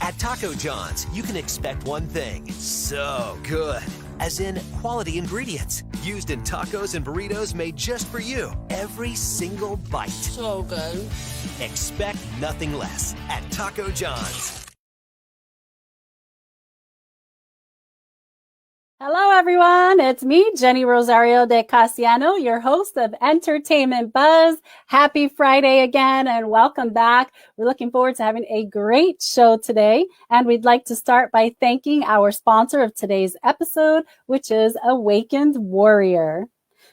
At Taco John's, you can expect one thing: so good. As in quality ingredients used in tacos and burritos made just for you. Every single bite. So good. Expect nothing less at Taco John's. Hello, everyone. It's me, Jenny Rosario de Casiano, your host of Entertainment Buzz. Happy Friday again, and welcome back. We're looking forward to having a great show today, and we'd like to start by thanking our sponsor of today's episode, which is Awakened Warrior.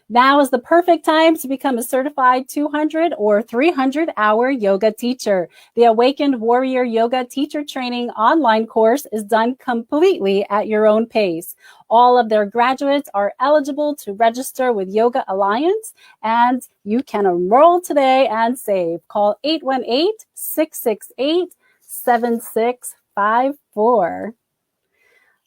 Now is the perfect time to become a certified 200 or 300-hour yoga teacher. The Awakened Warrior Yoga Teacher Training online course is done completely at your own pace. All of their graduates are eligible to register with Yoga Alliance, and you can enroll today and save. Call 818-668-7654.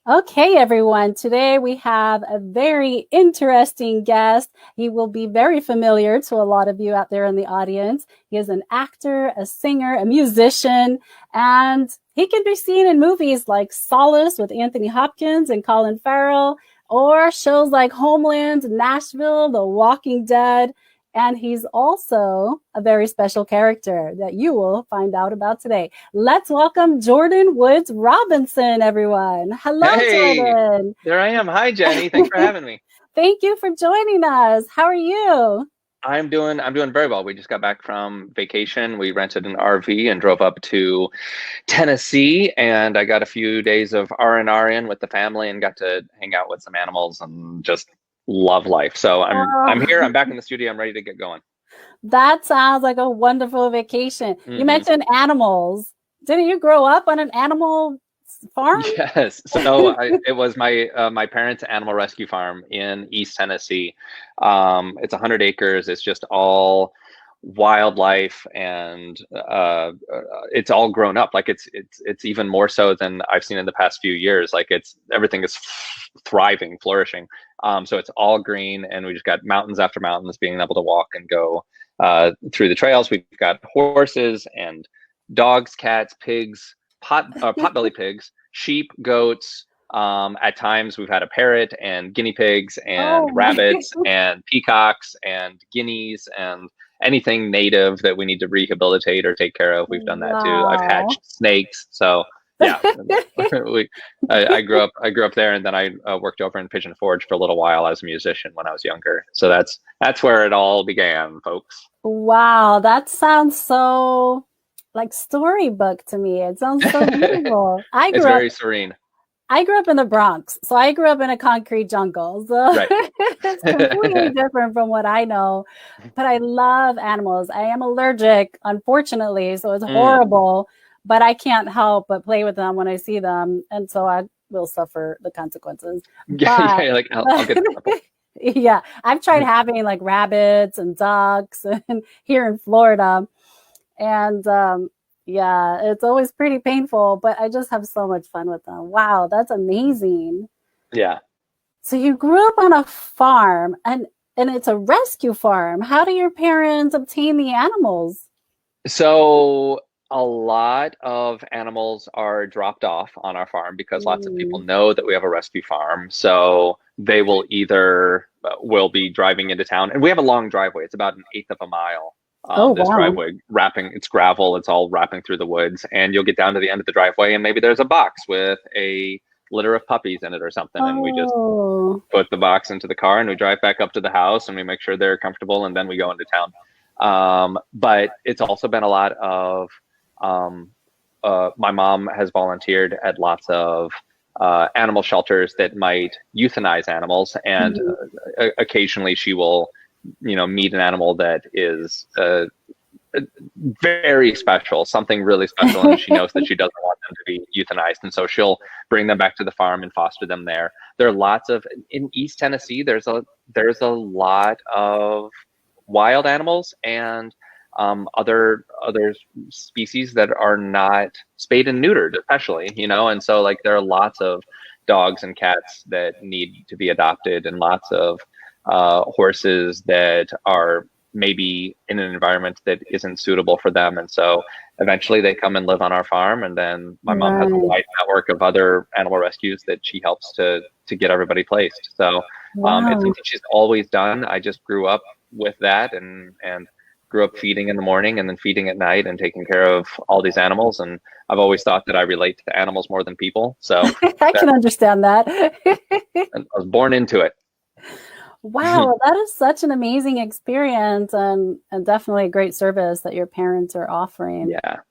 Okay, everyone. Today we have a very interesting guest. He will be very familiar to a lot of you out there in the audience. He is an actor, a singer, a musician, and he can be seen in movies like Solace with Anthony Hopkins and Colin Farrell, or shows like Homeland, Nashville, The Walking Dead. And he's also a very special character that you will find out about today. Let's welcome Jordan Woods Robinson, everyone. Hello, hey, Jordan. There I am. Hi, Jenny. Thanks for having me. Thank you for joining us. How are you? I'm doing very well. We just got back from vacation. We rented an RV and drove up to Tennessee, and I got a few days of R&R in with the family and got to hang out with some animals and just love life. So I'm here. I'm back in the studio. I'm ready to get going. That sounds like a wonderful vacation. Mm-hmm. You mentioned animals. Didn't you grow up on an animal farm? Yes. So it was my parents' animal rescue farm in East Tennessee. It's 100 acres. It's just all wildlife, and it's all grown up. Like it's even more so than I've seen in the past few years. Like everything is thriving, flourishing. So it's all green, and we just got mountains after mountains, being able to walk and go through the trails. We've got horses and dogs, cats, pigs, potbelly pigs, sheep, goats. At times we've had a parrot and guinea pigs and rabbits and peacocks and guineas and anything native that we need to rehabilitate or take care of. We've done that too. I've hatched snakes. So yeah, I grew up there, and then I worked over in Pigeon Forge for a little while as a musician when I was younger. So that's where it all began, folks. Wow, that sounds so like storybook to me. It sounds so beautiful. It's very serene. I grew up in the Bronx, so I grew up in a concrete jungle. So right. It's completely different from what I know. But I love animals. I am allergic, unfortunately, so it's horrible. But I can't help but play with them when I see them, and so I will suffer the consequences. Yeah, like I'll get the yeah, I've tried having like rabbits and ducks and here in Florida, and yeah, it's always pretty painful, but I just have so much fun with them. Wow, that's amazing. Yeah. So you grew up on a farm, and it's a rescue farm. How do your parents obtain the animals? So a lot of animals are dropped off on our farm because lots of people know that we have a rescue farm. So they will will be driving into town, and we have a long driveway. It's about 1/8 of a mile. This driveway it's gravel. It's all wrapping through the woods, and you'll get down to the end of the driveway, and maybe there's a box with a litter of puppies in it or something. And we just put the box into the car, and we drive back up to the house, and we make sure they're comfortable, and then we go into town. But it's also been a lot of, my mom has volunteered at lots of animal shelters that might euthanize animals, and occasionally she will meet an animal that is very special, something really special, and she knows that she doesn't want them to be euthanized, and so she'll bring them back to the farm and foster them there. There are lots of, in East Tennessee, there's a lot of wild animals and other species that are not spayed and neutered, especially, and so like there are lots of dogs and cats that need to be adopted, and lots of horses that are maybe in an environment that isn't suitable for them. And so eventually they come and live on our farm. And then my mom has a wide network of other animal rescues that she helps to get everybody placed. So it's something she's always done. I just grew up with that and grew up feeding in the morning and then feeding at night and taking care of all these animals. And I've always thought that I relate to animals more than people. So I can understand that. I was born into it. Wow, that is such an amazing experience and definitely a great service that your parents are offering. Yeah.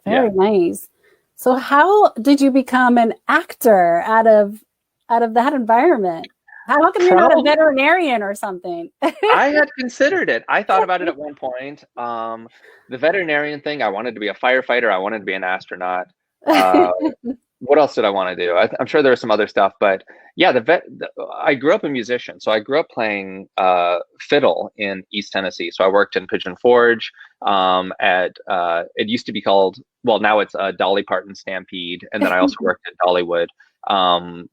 Very nice. So how did you become an actor out of that environment? How come you're not a veterinarian or something? I had considered it. I thought about it at one point. The veterinarian thing, I wanted to be a firefighter. I wanted to be an astronaut. What else did I want to do? I'm sure there was some other stuff, but yeah, I grew up a musician. So I grew up playing fiddle in East Tennessee. So I worked in Pigeon Forge it used to be called, well, now it's Dolly Parton Stampede. And then I also worked at Dollywood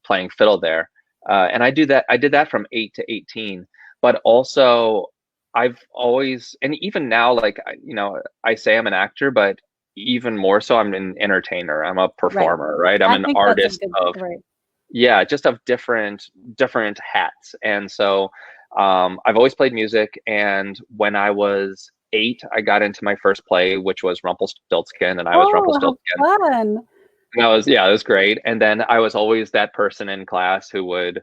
playing fiddle there. And I did that from 8 to 18, but also I've always, and even now, like, I say I'm an actor, but even more so, I'm an entertainer. I'm a performer, right? I'm an artist just of different hats. And so, I've always played music. And when I was 8, I got into my first play, which was Rumpelstiltskin, and I was Rumpelstiltskin. How fun. And it was great. And then I was always that person in class who would,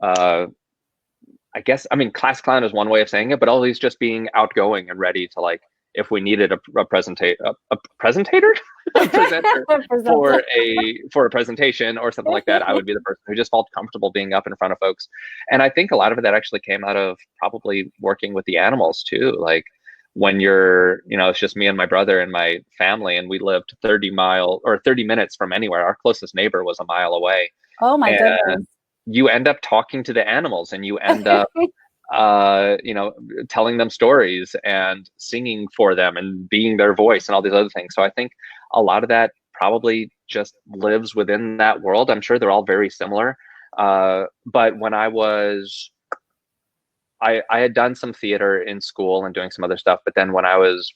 class clown is one way of saying it, but always just being outgoing and ready to, like, if we needed a presenter for a presentation or something like that, I would be the person who just felt comfortable being up in front of folks. And I think a lot of that actually came out of probably working with the animals too. Like, when you're, it's just me and my brother and my family, and we lived 30 minutes from anywhere. Our closest neighbor was a mile away. Oh my goodness. You end up talking to the animals, and you end up, telling them stories and singing for them and being their voice and all these other things. So I think a lot of that probably just lives within that world. I'm sure they're all very similar. But when I had done some theater in school and doing some other stuff, but then when I was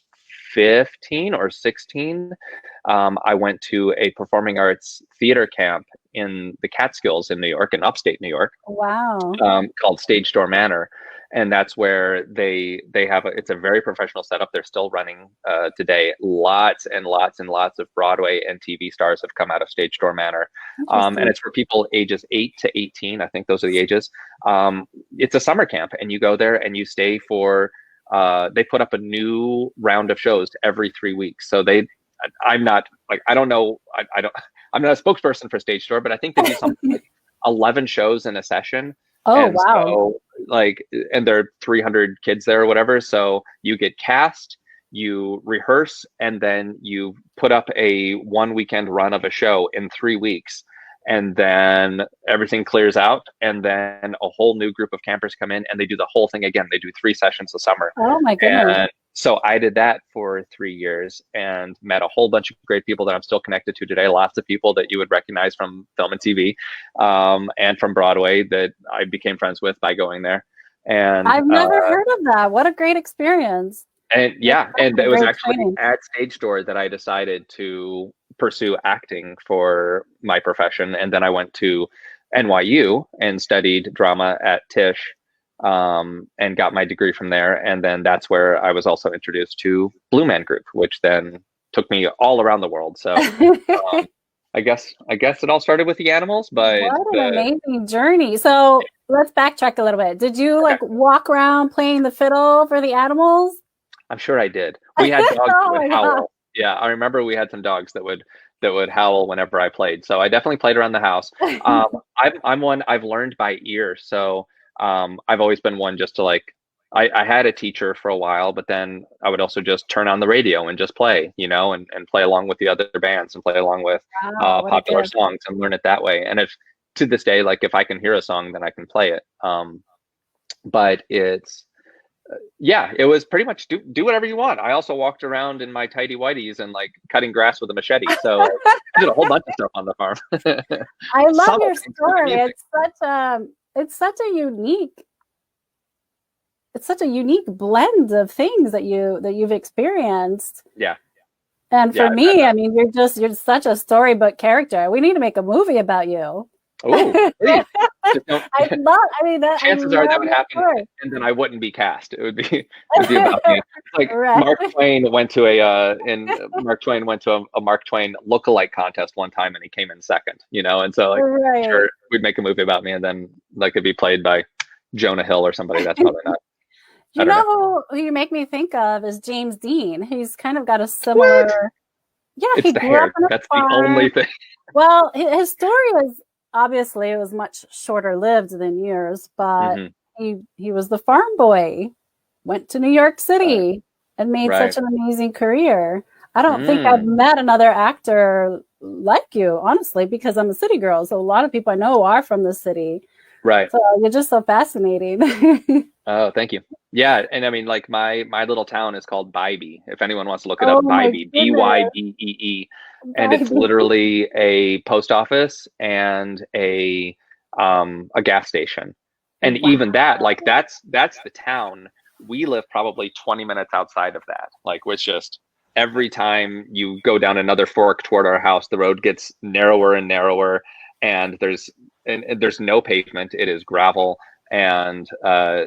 15 or 16, I went to a performing arts theater camp in the Catskills in New York, in upstate New York. Wow. Called Stage Door Manor. And that's where they have it's a very professional setup. They're still running today. Lots and lots and lots of Broadway and TV stars have come out of Stage Door Manor. And it's for people ages 8 to 18. I think those are the ages. It's a summer camp, and you go there and you stay for, they put up a new round of shows every 3 weeks. So I'm not like, I don't know. I'm not a spokesperson for Stage Door, but I think they do something like 11 shows in a session. Oh, and wow. So, and there are 300 kids there or whatever. So you get cast, you rehearse, and then you put up a 1 weekend run of a show in 3 weeks. And then everything clears out, and then a whole new group of campers come in, and they do the whole thing again. They do 3 sessions a summer. Oh my goodness. And so I did that for 3 years and met a whole bunch of great people that I'm still connected to today. Lots of people that you would recognize from film and TV, and from Broadway that I became friends with by going there. And I've never heard of that. What a great experience. And it was actually at Stage Door that I decided to pursue acting for my profession. And then I went to NYU and studied drama at Tisch, and got my degree from there. And then that's where I was also introduced to Blue Man Group, which then took me all around the world. So I guess it all started with the animals, but what an amazing journey. So let's backtrack a little bit. Did you walk around playing the fiddle for the animals? I'm sure I did. We had dogs that would howl. Yeah, I remember we had some dogs that would howl whenever I played. So I definitely played around the house. I'm one, I've learned by ear. So I've always been one just to I had a teacher for a while, but then I would also just turn on the radio and just play, and play along with the other bands and play along with popular songs and learn it that way. And if to this day, if I can hear a song, then I can play it. But it's, it was pretty much do whatever you want. I also walked around in my tidy whities and cutting grass with a machete. So I did a whole bunch of stuff on the farm. I love your story. It's such a unique it's such a unique blend of things that you've experienced. Yeah. And for Yeah. me, I mean, you're such a storybook character. We need to make a movie about you. Oh, please. Just don't. I Chances are that love would your happen, story. and then I wouldn't be cast. It would be about me. Like Right. Mark Twain went to a Mark Twain lookalike contest one time, and he came in second. And so like, Right. sure, we'd make a movie about me, and then like it'd be played by Jonah Hill or somebody. That's probably not. I You don't know. know who you make me think of is James Dean. He's kind of got a What? similar. Yeah, It's he the grew up hair. on a That's the only farm. thing. Well, his story was obviously it was much shorter lived than yours, but Hmm. he was the farm boy, went to New York Right. City and made Right. such an amazing career. I don't think I've Mm. met another actor like you, honestly, because I'm a city girl. So a lot of people I know are from the city. Right. So you're just so fascinating. Oh, thank you. Yeah, and I mean, like my little town is called Bybee. If anyone wants to look it Oh up, my Bybee, goodness. Bybee, and it's Baby. literally a post office and a gas station. And Wow. even that, like that's the town. We live probably 20 minutes outside of that. Like, which just every time you go down another fork toward our house, the road gets narrower and narrower, and there's no pavement. It is gravel, and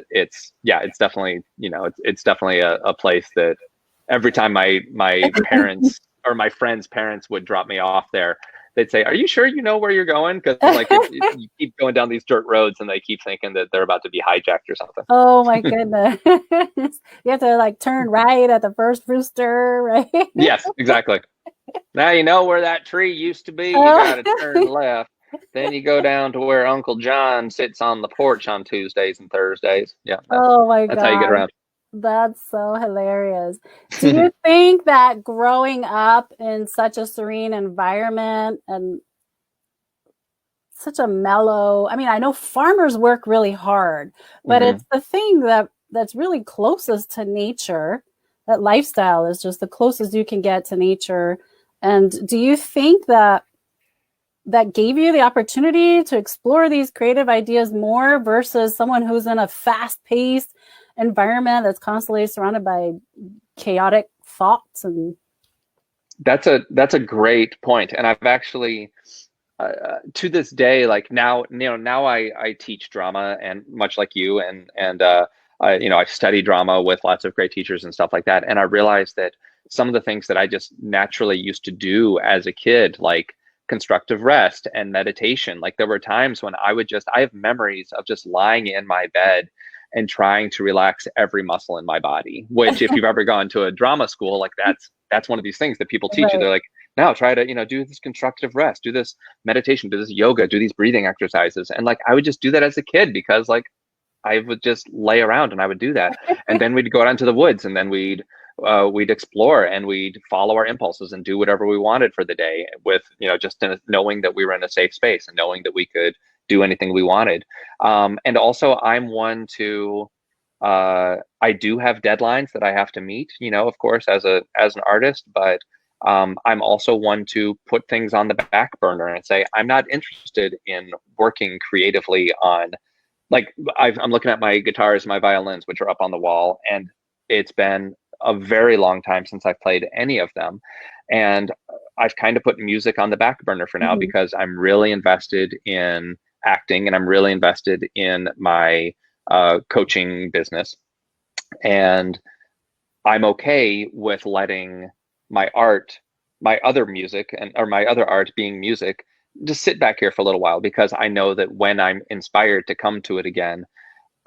it's definitely it's definitely a place that every time my parents or my friends' parents would drop me off there, they'd say, "Are you sure you know where you're going?" Because like you keep going down these dirt roads, and they keep thinking that they're about to be hijacked or something. Oh my goodness. You have to like turn right at the first rooster, right? Yes, exactly. Now you know where that tree used to be. You got to Oh, turn left. Then you go down to where Uncle John sits on the porch on Tuesdays and Thursdays. Yeah, oh my that's how you get God. around. That's so hilarious. Do you think that growing up in such a serene environment and such a mellow, I mean, I know farmers work really hard, but Hmm. it's the thing that's really closest to nature. That lifestyle is just the closest you can get to nature. And do you think that gave you the opportunity to explore these creative ideas more versus someone who's in a fast-paced environment that's constantly surrounded by chaotic thoughts and That's a great point, and I've actually to this day, like now I teach drama, and much like you, I've studied drama with lots of great teachers and stuff like that, and I realized that some of the things that I just naturally used to do as a kid, like constructive rest and meditation, like there were times when I have memories of just lying in my bed and trying to relax every muscle in my body, which if you've ever gone to a drama school, like that's one of these things that people teach you. right, They're like, now try to do this constructive rest, do this meditation, do this yoga, do these breathing exercises. And like I would just do that as a kid because like I would just lay around and I would do that. And then we'd go out into the woods, and then we'd explore, and we'd follow our impulses and do whatever we wanted for the day with just knowing that we were in a safe space and knowing that we could do anything we wanted. And also I'm one to I do have deadlines that I have to meet, of course, as an artist, but I'm also one to put things on the back burner and say, I'm not interested in working creatively on, like, I'm looking at my guitars, my violins, which are up on the wall, and it's been a very long time since I've played any of them. And I've kind of put music on the back burner for now mhm, because I'm really invested in acting, and I'm really invested in my coaching business. And I'm okay with letting my art, my other music, or my other art being music, just sit back here for a little while, because I know that when I'm inspired to come to it again,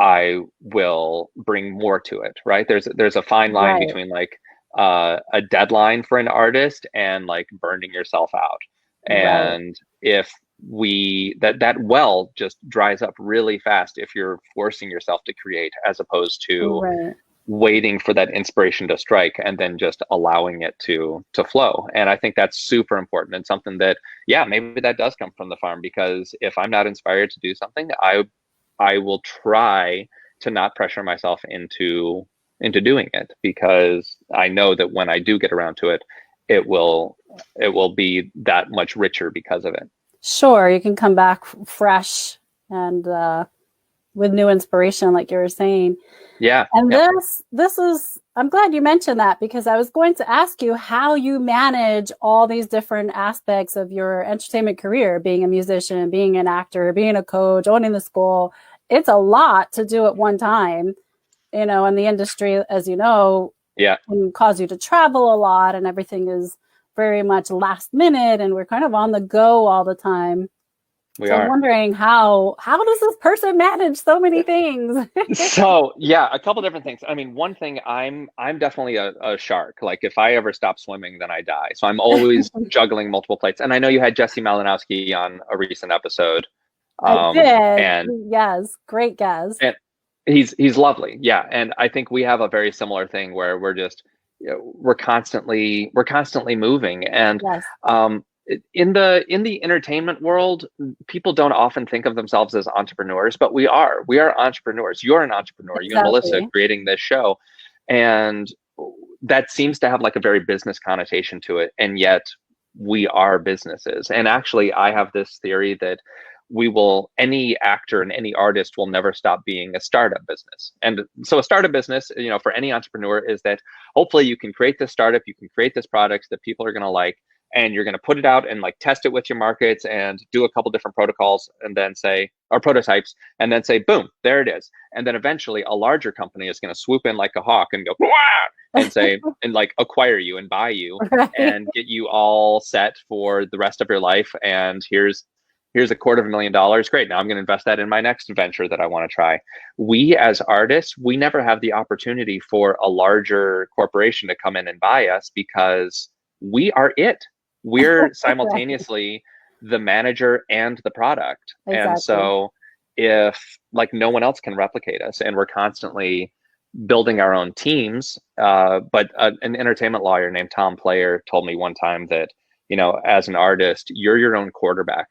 I will bring more to it, right? There's a fine line right, between like a deadline for an artist and like burning yourself out. right, And if that well just dries up really fast if you're forcing yourself to create, as opposed to right. waiting for that inspiration to strike and then just allowing it to flow. And I think that's super important, and something that, yeah, maybe that does come from the farm, because if I'm not inspired to do something, I will try to not pressure myself into doing it, because I know that when I do get around to it, it will it will be that much richer because of it. Sure, you can come back fresh and with new inspiration, like you were saying. Yeah. And Yeah. this is, I'm glad you mentioned that, because I was going to ask you how you manage all these different aspects of your entertainment career, being a musician, being an actor, being a coach, owning the school. It's a lot to do at one time, and the industry, as you know, Yeah. can cause you to travel a lot, and everything is very much last minute, and we're kind of on the go all the time. We So I'm are. wondering how does this person manage so many things? So yeah, a couple different things. I mean, one thing, I'm definitely a shark. Like if I ever stop swimming, then I die. So I'm always juggling multiple plates. And I know you had Jesse Malinowski on a recent episode. I did. And Yes, great guess. and he's lovely. Yeah. And I think we have a very similar thing where we're just, we're constantly moving. And Yes, in the entertainment world, people don't often think of themselves as entrepreneurs, but we are entrepreneurs. You're an entrepreneur, you and Melissa exactly. creating this show, and that seems to have like a very business connotation to it, and yet we are businesses. And actually, I have this theory that any actor and any artist will never stop being a startup business. And so a startup business, for any entrepreneur, is that hopefully you can create this startup, you can create this product that people are going to like, and you're going to put it out and like test it with your markets and do a couple different protocols and then say, or prototypes, and then say, boom, there it is. And then eventually a larger company is going to swoop in like a hawk and go, wah! And say, and like acquire you and buy you Right. and get you all set for the rest of your life. And here's $250,000. Great. Now I'm going to invest that in my next venture that I want to try. We as artists, we never have the opportunity for a larger corporation to come in and buy us because we are it. We're simultaneously the manager and the product. Exactly. And so if like no one else can replicate us, and we're constantly building our own teams, but an entertainment lawyer named Tom Player told me one time that, as an artist, you're your own quarterback.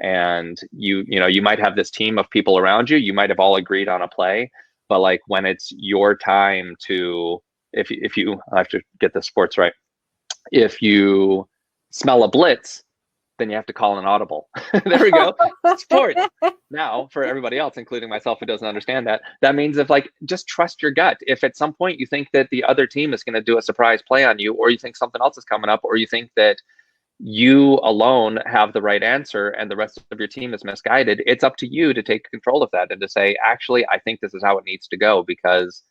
And you might have this team of people around you, you might have all agreed on a play, but like when it's your time to, if you, I have to get the sports right, if you smell a blitz, then you have to call an audible. There we go. Sports. Now, for everybody else, including myself who doesn't understand that, that means just trust your gut. If at some point you think that the other team is going to do a surprise play on you, or you think something else is coming up, or you think that you alone have the right answer and the rest of your team is misguided, it's up to you to take control of that and to say, actually, I think this is how it needs to go because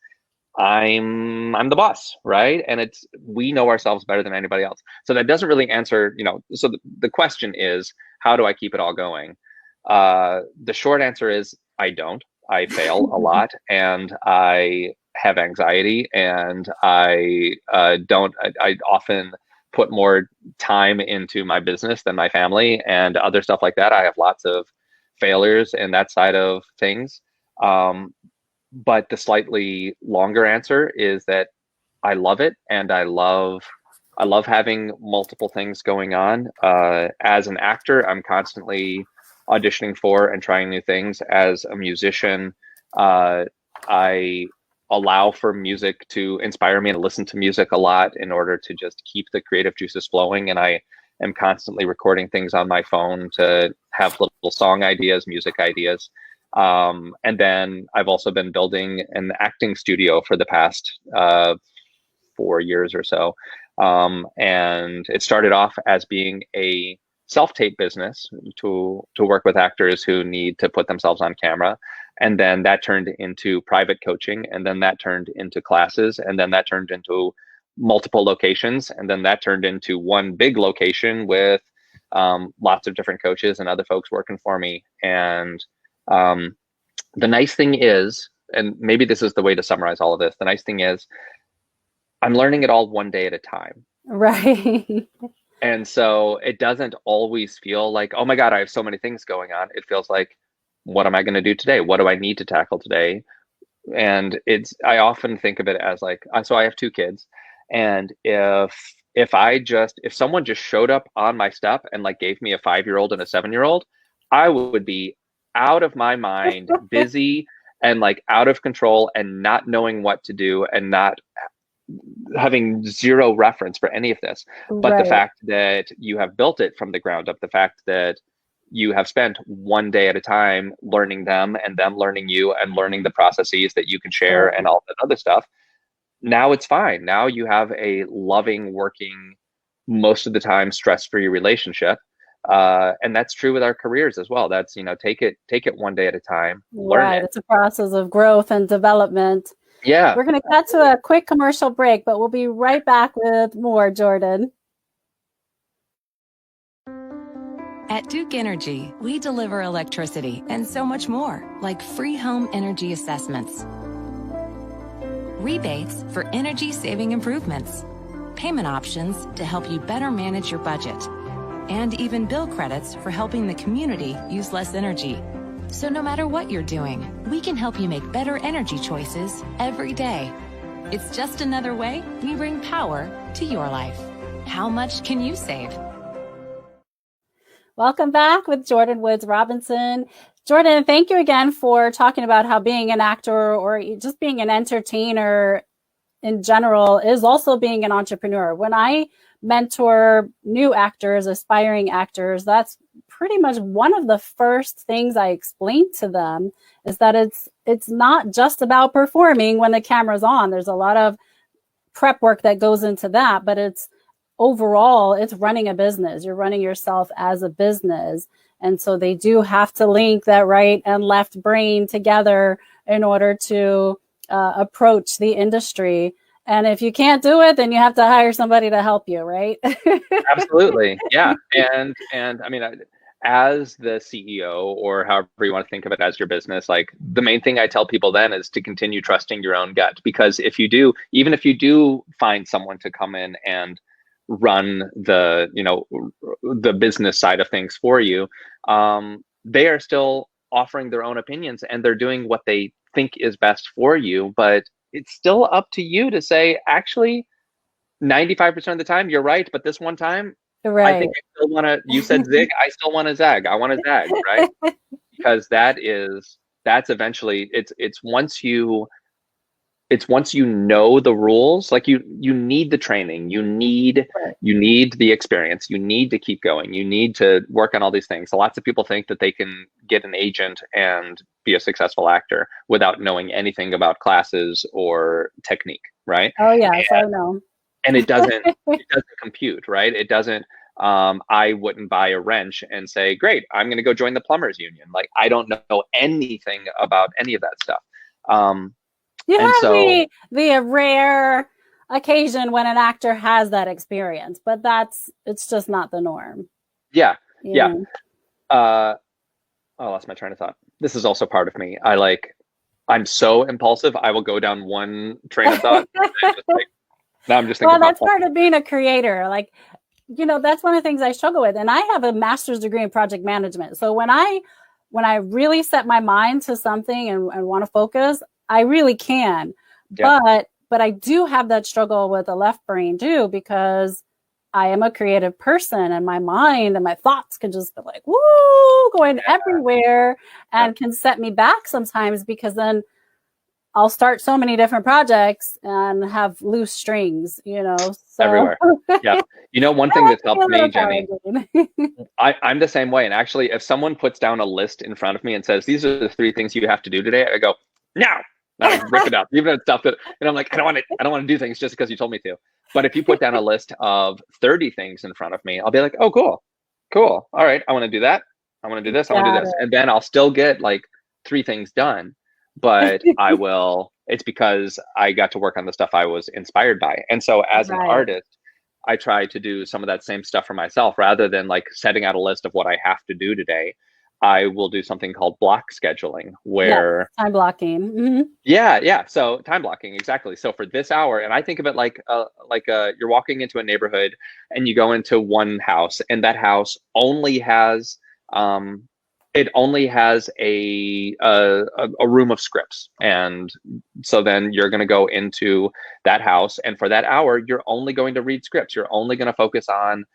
I'm the boss, right? And we know ourselves better than anybody else. So that doesn't really answer, so the question is, how do I keep it all going? The short answer is I don't. I fail a lot, and I have anxiety, and I often put more time into my business than my family and other stuff like that. I have lots of failures in that side of things. But the slightly longer answer is that I love it, and I love having multiple things going on. As an actor, I'm constantly auditioning for and trying new things. As a musician, I allow for music to inspire me and listen to music a lot in order to just keep the creative juices flowing. And I am constantly recording things on my phone to have little song ideas, music ideas. And then I've also been building an acting studio for the past 4 years or so. And it started off as being a self-tape business to work with actors who need to put themselves on camera. And then that turned into private coaching. And then that turned into classes. And then that turned into multiple locations. And then that turned into one big location with lots of different coaches and other folks working for me. And the nice thing is, and maybe this is the way to summarize all of this, the nice thing is I'm learning it all one day at a time. Right. And so it doesn't always feel like, oh my God, I have so many things going on. It feels like, what am I going to do today? What do I need to tackle today? And I often think of it as like, so I have 2 kids. And if someone just showed up on my step and like gave me a 5-year-old and a 7-year-old, I would be out of my mind, busy and like out of control and not knowing what to do and not having zero reference for any of this. But Right. the fact that you have built it from the ground up, the fact that you have spent one day at a time learning them and them learning you and learning the processes that you can share and all that other stuff. Now it's fine. Now you have a loving, working, most of the time stress-free relationship. And that's true with our careers as well. That's, take it one day at a time, learn it. It's a process of growth and development. Yeah. We're going to cut to a quick commercial break, but we'll be right back with more, Jordan. At Duke Energy, we deliver electricity and so much more, like free home energy assessments, rebates for energy-saving improvements, payment options to help you better manage your budget, and even bill credits for helping the community use less energy. So no matter what you're doing, we can help you make better energy choices every day. It's just another way we bring power to your life. How much can you save? Welcome back with Jordan Woods Robinson. Jordan, thank you again for talking about how being an actor or just being an entertainer in general is also being an entrepreneur. When I mentor new actors, aspiring actors, that's pretty much one of the first things I explain to them is that it's not just about performing when the camera's on. There's a lot of prep work that goes into that, but it's overall, it's running a business. You're running yourself as a business. And so they do have to link that right and left brain together in order to approach the industry. And if you can't do it, then you have to hire somebody to help you, right? Absolutely. Yeah. And I mean, as the CEO or however you want to think of it as your business, like the main thing I tell people then is to continue trusting your own gut. Because if you do, even if you do find someone to come in and run the, the business side of things for you, they are still offering their own opinions and they're doing what they think is best for you. But it's still up to you to say, actually, 95% of the time, you're right. But this one time, Right. I think I still want to, you said zig, I still want to zag. I want to zag, right? Because that's eventually, it's once you know the rules, like you need the training, you need the experience, you need to keep going, you need to work on all these things. So lots of people think that they can get an agent and be a successful actor without knowing anything about classes or technique, right? Oh yes, I know. And it doesn't compute, right? It doesn't. I wouldn't buy a wrench and say, great, I'm going to go join the plumbers union. Like, I don't know anything about any of that stuff. You have the rare occasion when an actor has that experience, but it's just not the norm. Yeah. I lost my train of thought. This is also part of me. I'm so impulsive. I will go down one train of thought. Now I'm just thinking. Well, that's part of being a creator. Like, that's one of the things I struggle with. And I have a master's degree in project management. So when I really set my mind to something and want to focus, I really can. Yeah. But I do have that struggle with the left brain too, because I am a creative person and my mind and my thoughts can just be like, woo, going everywhere and can set me back sometimes, because then I'll start so many different projects and have loose strings, so. Everywhere. Yeah. One thing that's helped me, Jenny, I'm the same way. And actually, if someone puts down a list in front of me and says, these are the 3 things you have to do today, I go, no. I rip it up, even stuff and I'm like, I don't want to do things just because you told me to. But if you put down a list of 30 things in front of me, I'll be like, oh, cool. All right. I want to do that. I want to do this. I want to do this. And then I'll still get like 3 things done, but it's because I got to work on the stuff I was inspired by. And so as an artist, I try to do some of that same stuff for myself rather than like setting out a list of what I have to do today. I will do something called block scheduling where time blocking. Mm-hmm. Yeah. So time blocking. Exactly. So for this hour, and I think of it like you're walking into a neighborhood and you go into one house and that house only has, a room of scripts. And so then you're going to go into that house. And for that hour, you're only going to read scripts. You're only going to focus on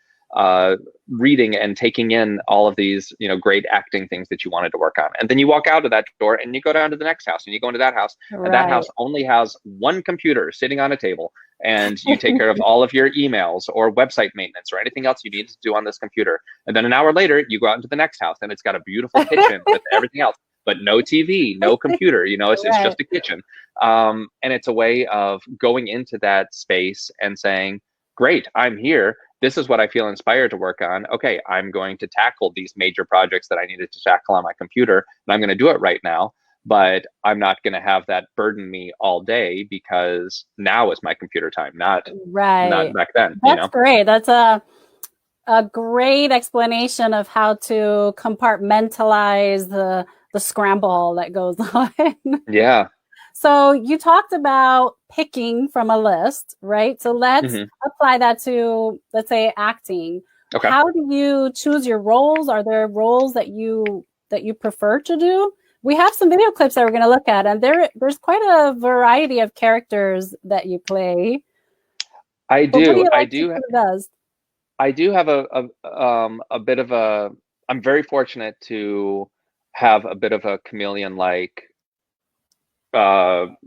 reading and taking in all of these, great acting things that you wanted to work on. And then you walk out of that door and you go down to the next house and you go into that house, and that house only has one computer sitting on a table, and you take care of all of your emails or website maintenance or anything else you need to do on this computer. And then an hour later, you go out into the next house and it's got a beautiful kitchen with everything else, but no TV, no computer, it's just a kitchen. And it's a way of going into that space and saying, great, I'm here. This is what I feel inspired to work on. Okay, I'm going to tackle these major projects that I needed to tackle on my computer, and I'm going to do it right now. But I'm not going to have that burden me all day, because now is my computer time, not back then. That's great. That's a great explanation of how to compartmentalize the scramble that goes on. Yeah. So you talked about picking from a list, right? So let's apply that to, let's say, acting. Okay. How do you choose your roles? Are there roles that you prefer to do? We have some video clips that we're going to look at, and there's quite a variety of characters that you play. I do. I do have a bit of a. I'm very fortunate to have a bit of a chameleon-like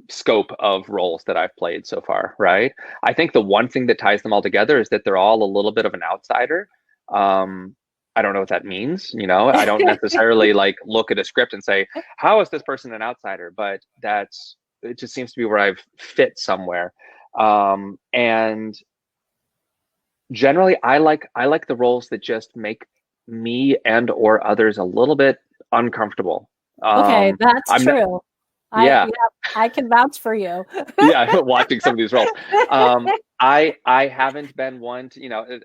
scope of roles that I've played so far, right? I think the one thing that ties them all together is that they're all a little bit of an outsider. I don't know what that means, I don't necessarily look at a script and say, how is this person an outsider? But it just seems to be where I've fit somewhere. And generally I like the roles that just make me and or others a little bit uncomfortable. Okay, that's true. I can vouch for you. Yeah, watching some of these roles. I haven't been one to,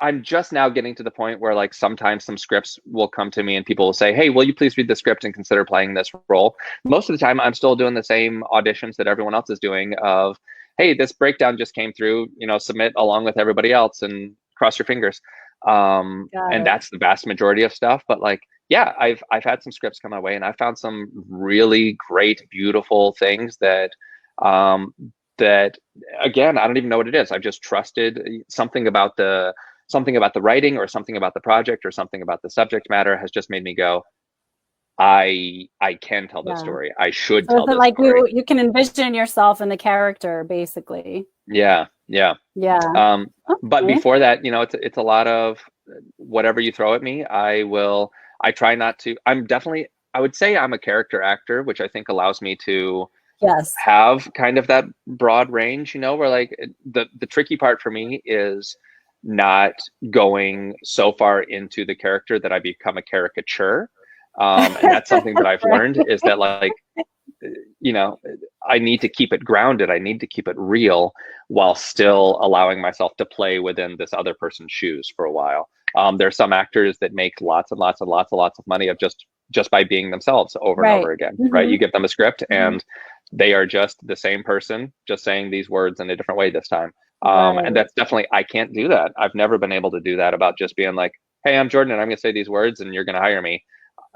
I'm just now getting to the point where sometimes some scripts will come to me and people will say, hey, will you please read the script and consider playing this role? Most of the time I'm still doing the same auditions that everyone else is doing of, hey, this breakdown just came through, submit along with everybody else and cross your fingers. And that's the vast majority of stuff. But yeah, I've had some scripts come my way, and I found some really great, beautiful things that that again, I don't even know what it is. I've just trusted something about the writing, or something about the project, or something about the subject matter has just made me go, I can tell this story. I should tell this story. You can envision yourself in the character, basically. Yeah. But before that, it's a lot of whatever you throw at me. I try not to. I would say I'm a character actor, which I think allows me to have kind of that broad range, where the tricky part for me is not going so far into the character that I become a caricature. And that's something that I've learned, is that I need to keep it grounded. I need to keep it real while still allowing myself to play within this other person's shoes for a while. There's some actors that make lots and lots and lots and lots of money of just by being themselves over and over again, right? You give them a script and they are just the same person, just saying these words in a different way this time. And that's definitely, I can't do that. I've never been able to do that, about just being like, hey, I'm Jordan and I'm going to say these words and you're going to hire me.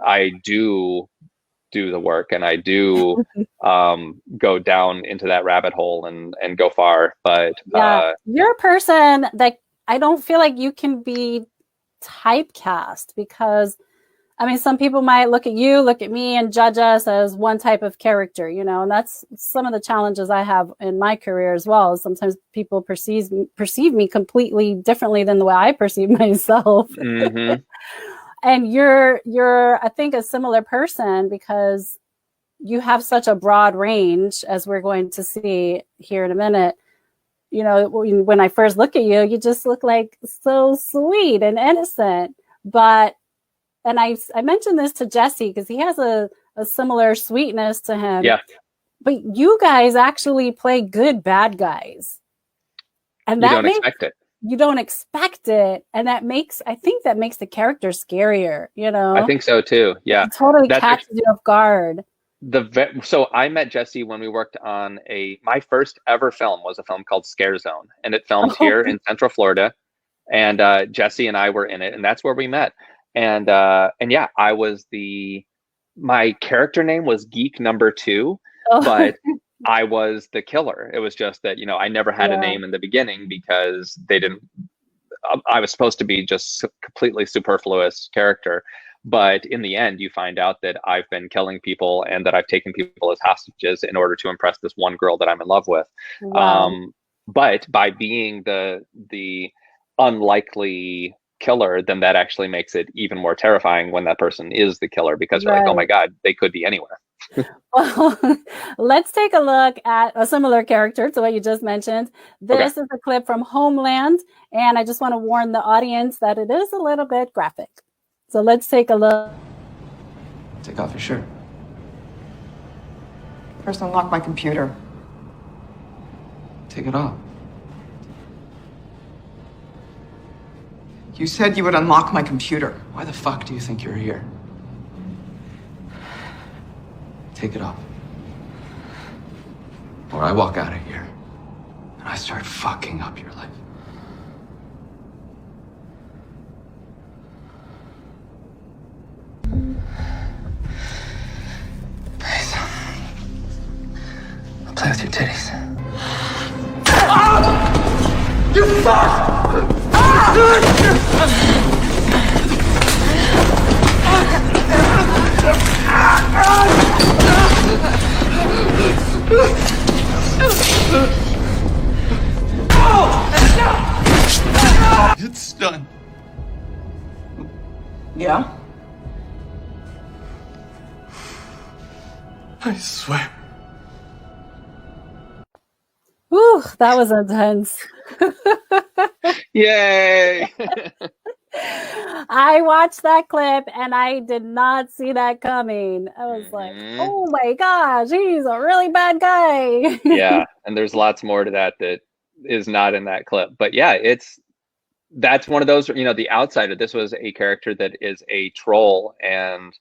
I do the work, and I do go down into that rabbit hole and go far. But you're a person that I don't feel like you can be typecast, because some people might look at me and judge us as one type of character, and that's some of the challenges I have in my career as well. Sometimes people perceive me completely differently than the way I perceive myself. And you're, I think, a similar person, because you have such a broad range, as we're going to see here in a minute. When I first look at you, you just look like so sweet and innocent. And I mentioned this to Jesse, because he has a similar sweetness to him. Yeah. But you guys actually play good bad guys. And you don't expect it. You don't expect it, and I think that makes the character scarier. I think so too. Yeah, it totally catches you off guard. So I met Jesse when we worked on my first ever film was a film called Scare Zone, and it filmed here in Central Florida, and Jesse and I were in it, and that's where we met. And yeah, my character name was Geek Number 2, but I was the killer. It was just that, I never had a name in the beginning, because they didn't, I was supposed to be just completely superfluous character. But in the end, you find out that I've been killing people and that I've taken people as hostages in order to impress this one girl that I'm in love with. Wow. But by being the unlikely killer, then that actually makes it even more terrifying when that person is the killer, because you're like, oh my God, they could be anywhere. Well, let's take a look at a similar character to what you just mentioned. This is a clip from Homeland, and I just want to warn the audience that it is a little bit graphic. So let's take a look. Take off your shirt. First, unlock my computer. Take it off. You said you would unlock my computer. Why the fuck do you think you're here? Take it off. Or I walk out of here and I start fucking up your life. Please. I'll play with your titties. You fuck! It's done. Yeah? I swear. Whew, that was intense. Yay! I watched that clip and I did not see that coming. I was like, oh my gosh, he's a really bad guy. Yeah, and there's lots more to that is not in that clip. But yeah, that's one of those, the outsider. This was a character that is a troll and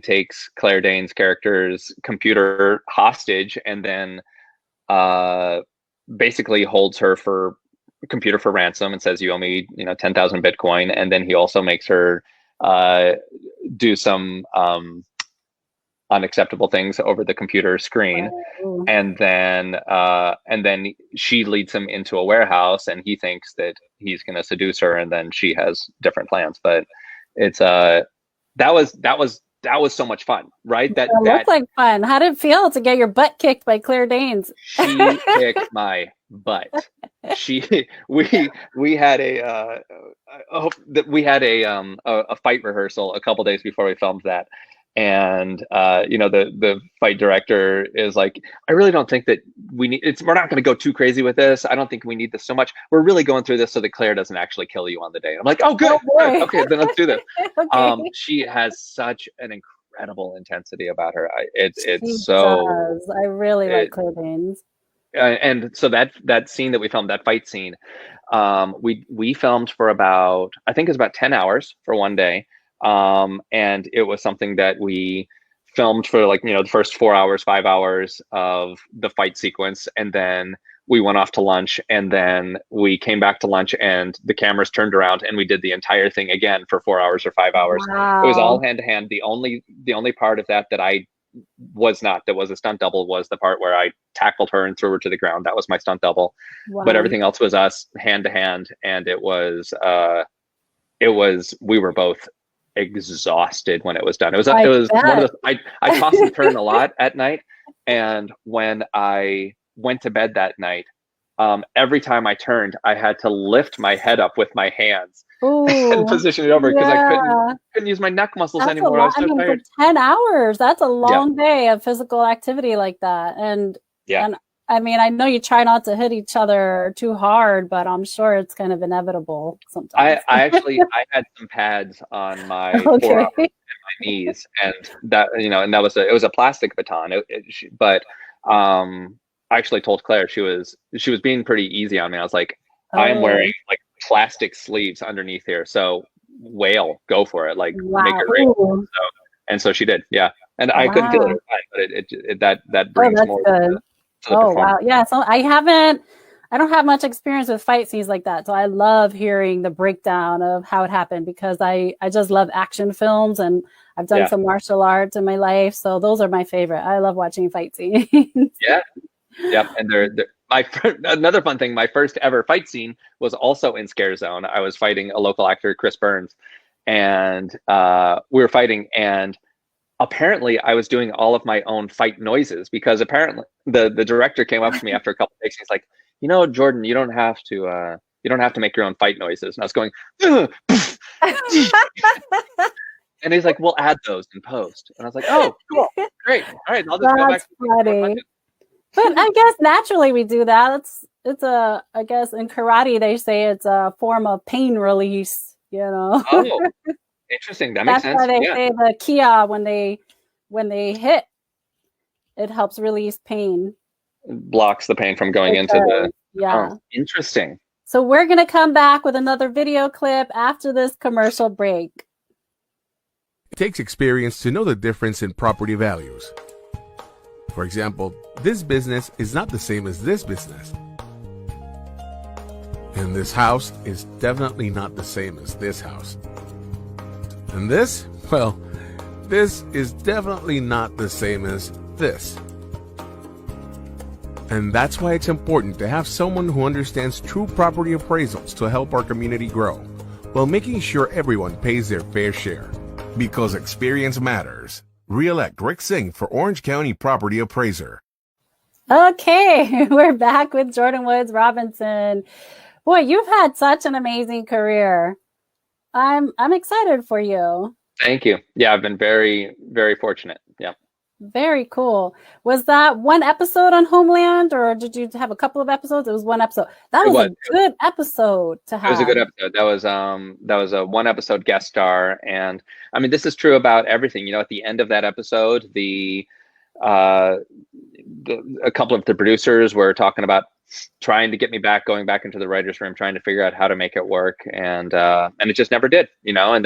takes Claire Danes' character's computer hostage, and then basically holds her computer for ransom and says, you owe me 10,000 Bitcoin. And then he also makes her do some unacceptable things over the computer screen. And then she leads him into a warehouse, and he thinks that he's going to seduce her, and then she has different plans. But it's that was so much fun, right? That looked like fun. How did it feel to get your butt kicked by Claire Danes? She kicked my butt. We had a fight rehearsal a couple days before we filmed that. And the fight director is like, I really don't think that we're not going to go too crazy with this. I don't think we need this so much. We're really going through this so that Claire doesn't actually kill you on the day. I'm like, oh good. Good. Okay, then let's do this. Okay. She has such an incredible intensity about her. I really like Claire Danes. And so that scene that we filmed, that fight scene, we filmed for about 10 hours for one day. And it was something that we filmed for the first 4 hours, 5 hours of the fight sequence. And then we went off to lunch, and then we came back to lunch and the cameras turned around and we did the entire thing again for 4 hours or 5 hours. Wow. It was all hand to hand. The only part of that was a stunt double was the part where I tackled her and threw her to the ground. That was my stunt double. Wow. But everything else was us hand to hand. And we were both exhausted when it was done. It was one of those, I tossed and turned a lot at night. And when I went to bed that night, every time I turned, I had to lift my head up with my hands and position it over, because I couldn't use my neck muscles anymore. I was so tired. For 10 hours, that's a long day of physical activity like that. And I mean, I know you try not to hit each other too hard, but I'm sure it's kind of inevitable sometimes. I had some pads on my forearms and my knees, and that, and that was it was a plastic baton. But I actually told Claire, she was being pretty easy on me. I was like, I am wearing like plastic sleeves underneath here, so whale, go for it, like make it real. So she did, yeah. And I couldn't feel it, but that brings more. Good. Wow, yeah. So I don't have much experience with fight scenes like that. So I love hearing the breakdown of how it happened, because I just love action films, and I've done some martial arts in my life. So those are my favorite. I love watching fight scenes. Yeah. Yep. And Another fun thing, my first ever fight scene was also in Scare Zone. I was fighting a local actor, Chris Burns, and we were fighting, and apparently I was doing all of my own fight noises, because apparently the director came up to me after a couple of takes, and he's like, Jordan, you don't have to make your own fight noises. And I was going, and he's like, we'll add those in post. And I was like, oh, cool, great, all right, I'll just go back. Funny. But I guess naturally we do that. I guess in karate they say it's a form of pain release, Oh, interesting. That makes sense. That's why they say the kia when they hit, it helps release pain. It blocks the pain from going into the. Yeah. Oh, interesting. So we're gonna come back with another video clip after this commercial break. It takes experience to know the difference in property values. For example, this business is not the same as this business. And this house is definitely not the same as this house. And this? Well, this is definitely not the same as this. And that's why it's important to have someone who understands true property appraisals to help our community grow, while making sure everyone pays their fair share. Because experience matters. Re-elect Rick Singh for Orange County Property Appraiser. Okay, we're back with Jordan Woods Robinson. Boy, you've had such an amazing career. I'm excited for you. Thank you. Yeah, I've been very, very fortunate. Yeah. Very cool. Was that one episode on Homeland, or did you have a couple of episodes? It was one episode. That was a good episode to have. It was a good episode. That was a one episode guest star, and I mean, this is true about everything. At the end of that episode, a couple of the producers were talking about trying to get me back, going back into the writer's room, trying to figure out how to make it work, and it just never did. And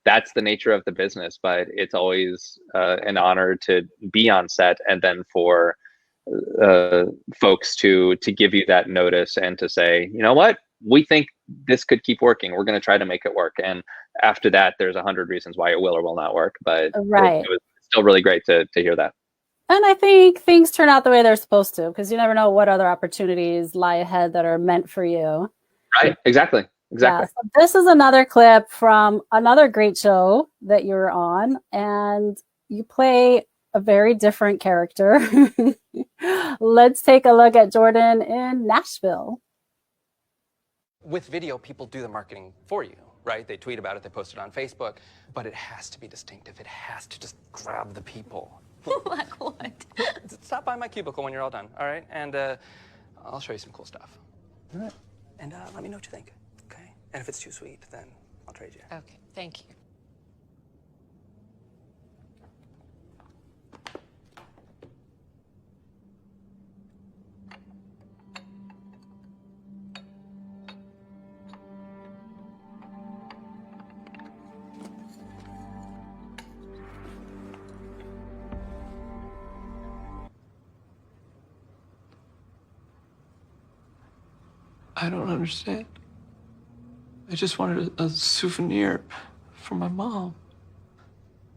that's the nature of the business, but it's always an honor to be on set, and then for folks to give you that notice and to say, you know what, we think this could keep working. We're going to try to make it work. And after that, there's 100 reasons why it will or will not work. But it was still really great to hear that. And I think things turn out the way they're supposed to, because you never know what other opportunities lie ahead that are meant for you. Right. Exactly. Yeah, so this is another clip from another great show that you're on, and you play a very different character. Let's take a look at Jordan in Nashville. With video, people do the marketing for you, right? They tweet about it, they post it on Facebook, but it has to be distinctive. It has to just grab the people. Like what? Stop by my cubicle when you're all done, all right? And I'll show you some cool stuff. All right. And let me know what you think. And if it's too sweet, then I'll trade you. Okay, thank you. I don't understand. I just wanted a souvenir for my mom.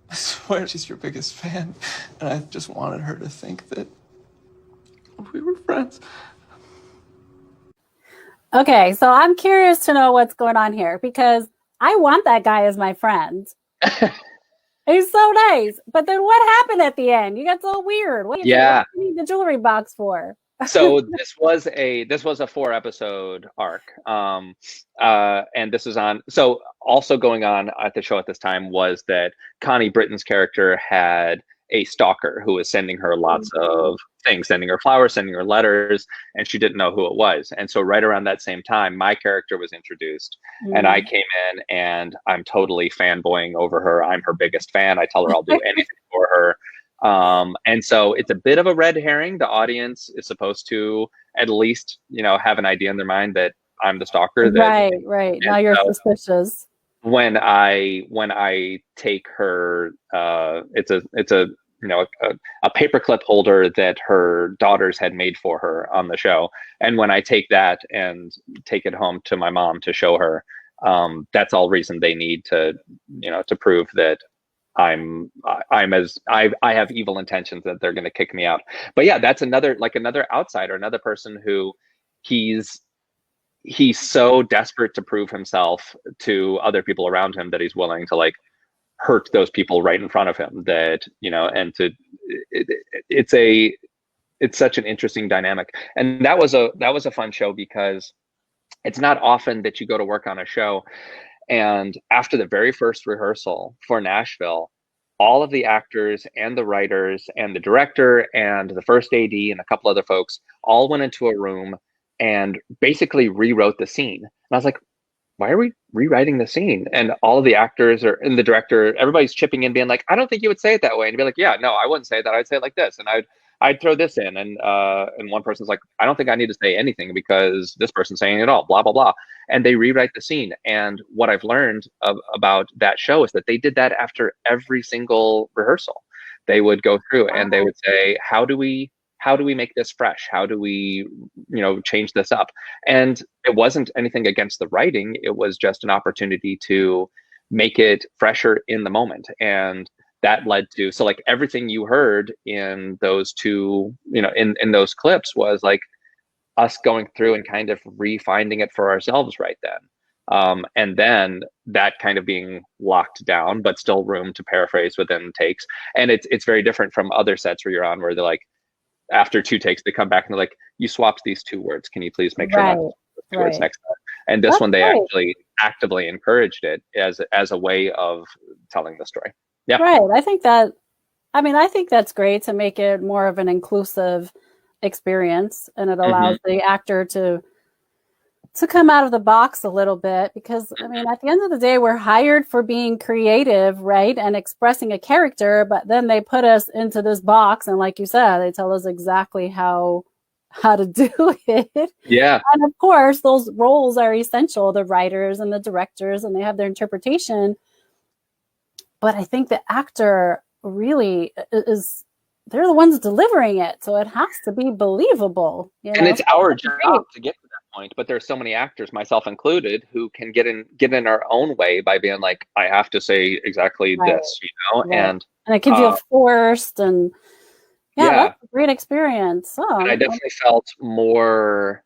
I swear she's your biggest fan, and I just wanted her to think that we were friends. Okay, so I'm curious to know what's going on here, because I want that guy as my friend. He's so nice. But then what happened at the end? You got so weird. What do you need the jewelry box for? So this was a 4-episode arc, and this is on. So also going on at the show at this time was that Connie Britton's character had a stalker who was sending her lots of things, sending her flowers, sending her letters, and she didn't know who it was. And so right around that same time, my character was introduced, and I came in and I'm totally fanboying over her. I'm her biggest fan. I tell her I'll do anything for her. And so it's a bit of a red herring. The audience is supposed to at least, have an idea in their mind that I'm the stalker. Right. Now you're suspicious. When I take her, it's a paperclip holder that her daughters had made for her on the show. And when I take that and take it home to my mom to show her, that's all reason they need to prove that I have evil intentions that they're going to kick me out. But yeah, that's another outsider, another person who he's so desperate to prove himself to other people around him that he's willing to like hurt those people right in front of him, that, and it's such an interesting dynamic. And that was a fun show, because it's not often that you go to work on a show and after the very first rehearsal for Nashville, all of the actors and the writers and the director and the first AD and a couple other folks all went into a room and basically rewrote the scene. And I was like, why are we rewriting the scene? And all of the actors and the director, everybody's chipping in, being like, I don't think you would say it that way. And be like, yeah, no, I wouldn't say that. I'd say it like this. And I'd throw this in. And one person's like, I don't think I need to say anything because this person's saying it all, blah, blah, blah. And they rewrite the scene. And what I've learned about that show is that they did that after every single rehearsal. They would go through and they would say, how do we make this fresh? How do we, change this up? And it wasn't anything against the writing. It was just an opportunity to make it fresher in the moment. And that led to, so like everything you heard in those two, in those clips was like us going through and kind of refinding it for ourselves right then. And then that kind of being locked down, but still room to paraphrase within takes. And it's very different from other sets where you're on, where they're like, after 2 takes, they come back and they're like, you swapped these 2 words. Can you please make sure not to swap 2 words next time? And this one, they actually actively encouraged it as a way of telling the story. Yeah. Right. I think that's great to make it more of an inclusive experience, and it allows the actor to come out of the box a little bit, because at the end of the day, we're hired for being creative, right? And expressing a character, but then they put us into this box. And like you said, they tell us exactly how to do it. Yeah. And of course, those roles are essential, the writers and the directors, and they have their interpretation. But I think the actor really they're the ones delivering it. So it has to be believable. And it's our job to get to that point. But there's so many actors, myself included, who can get in our own way by being like, I have to say exactly this, and it can feel forced, and that's a great experience. And I definitely felt more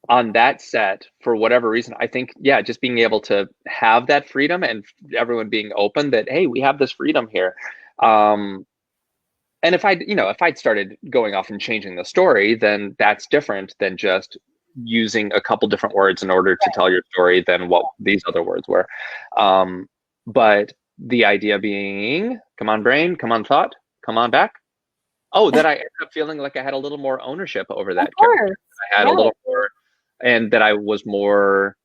on that set for whatever reason. I think, just being able to have that freedom and everyone being open that, hey, we have this freedom here. And if I'd started going off and changing the story, then that's different than just using a couple different words in order to tell your story than what these other words were. But the idea being, come on brain, come on thought, come on back. Oh, that I ended up feeling like I had a little more ownership over that character. I had a little more, and that I was more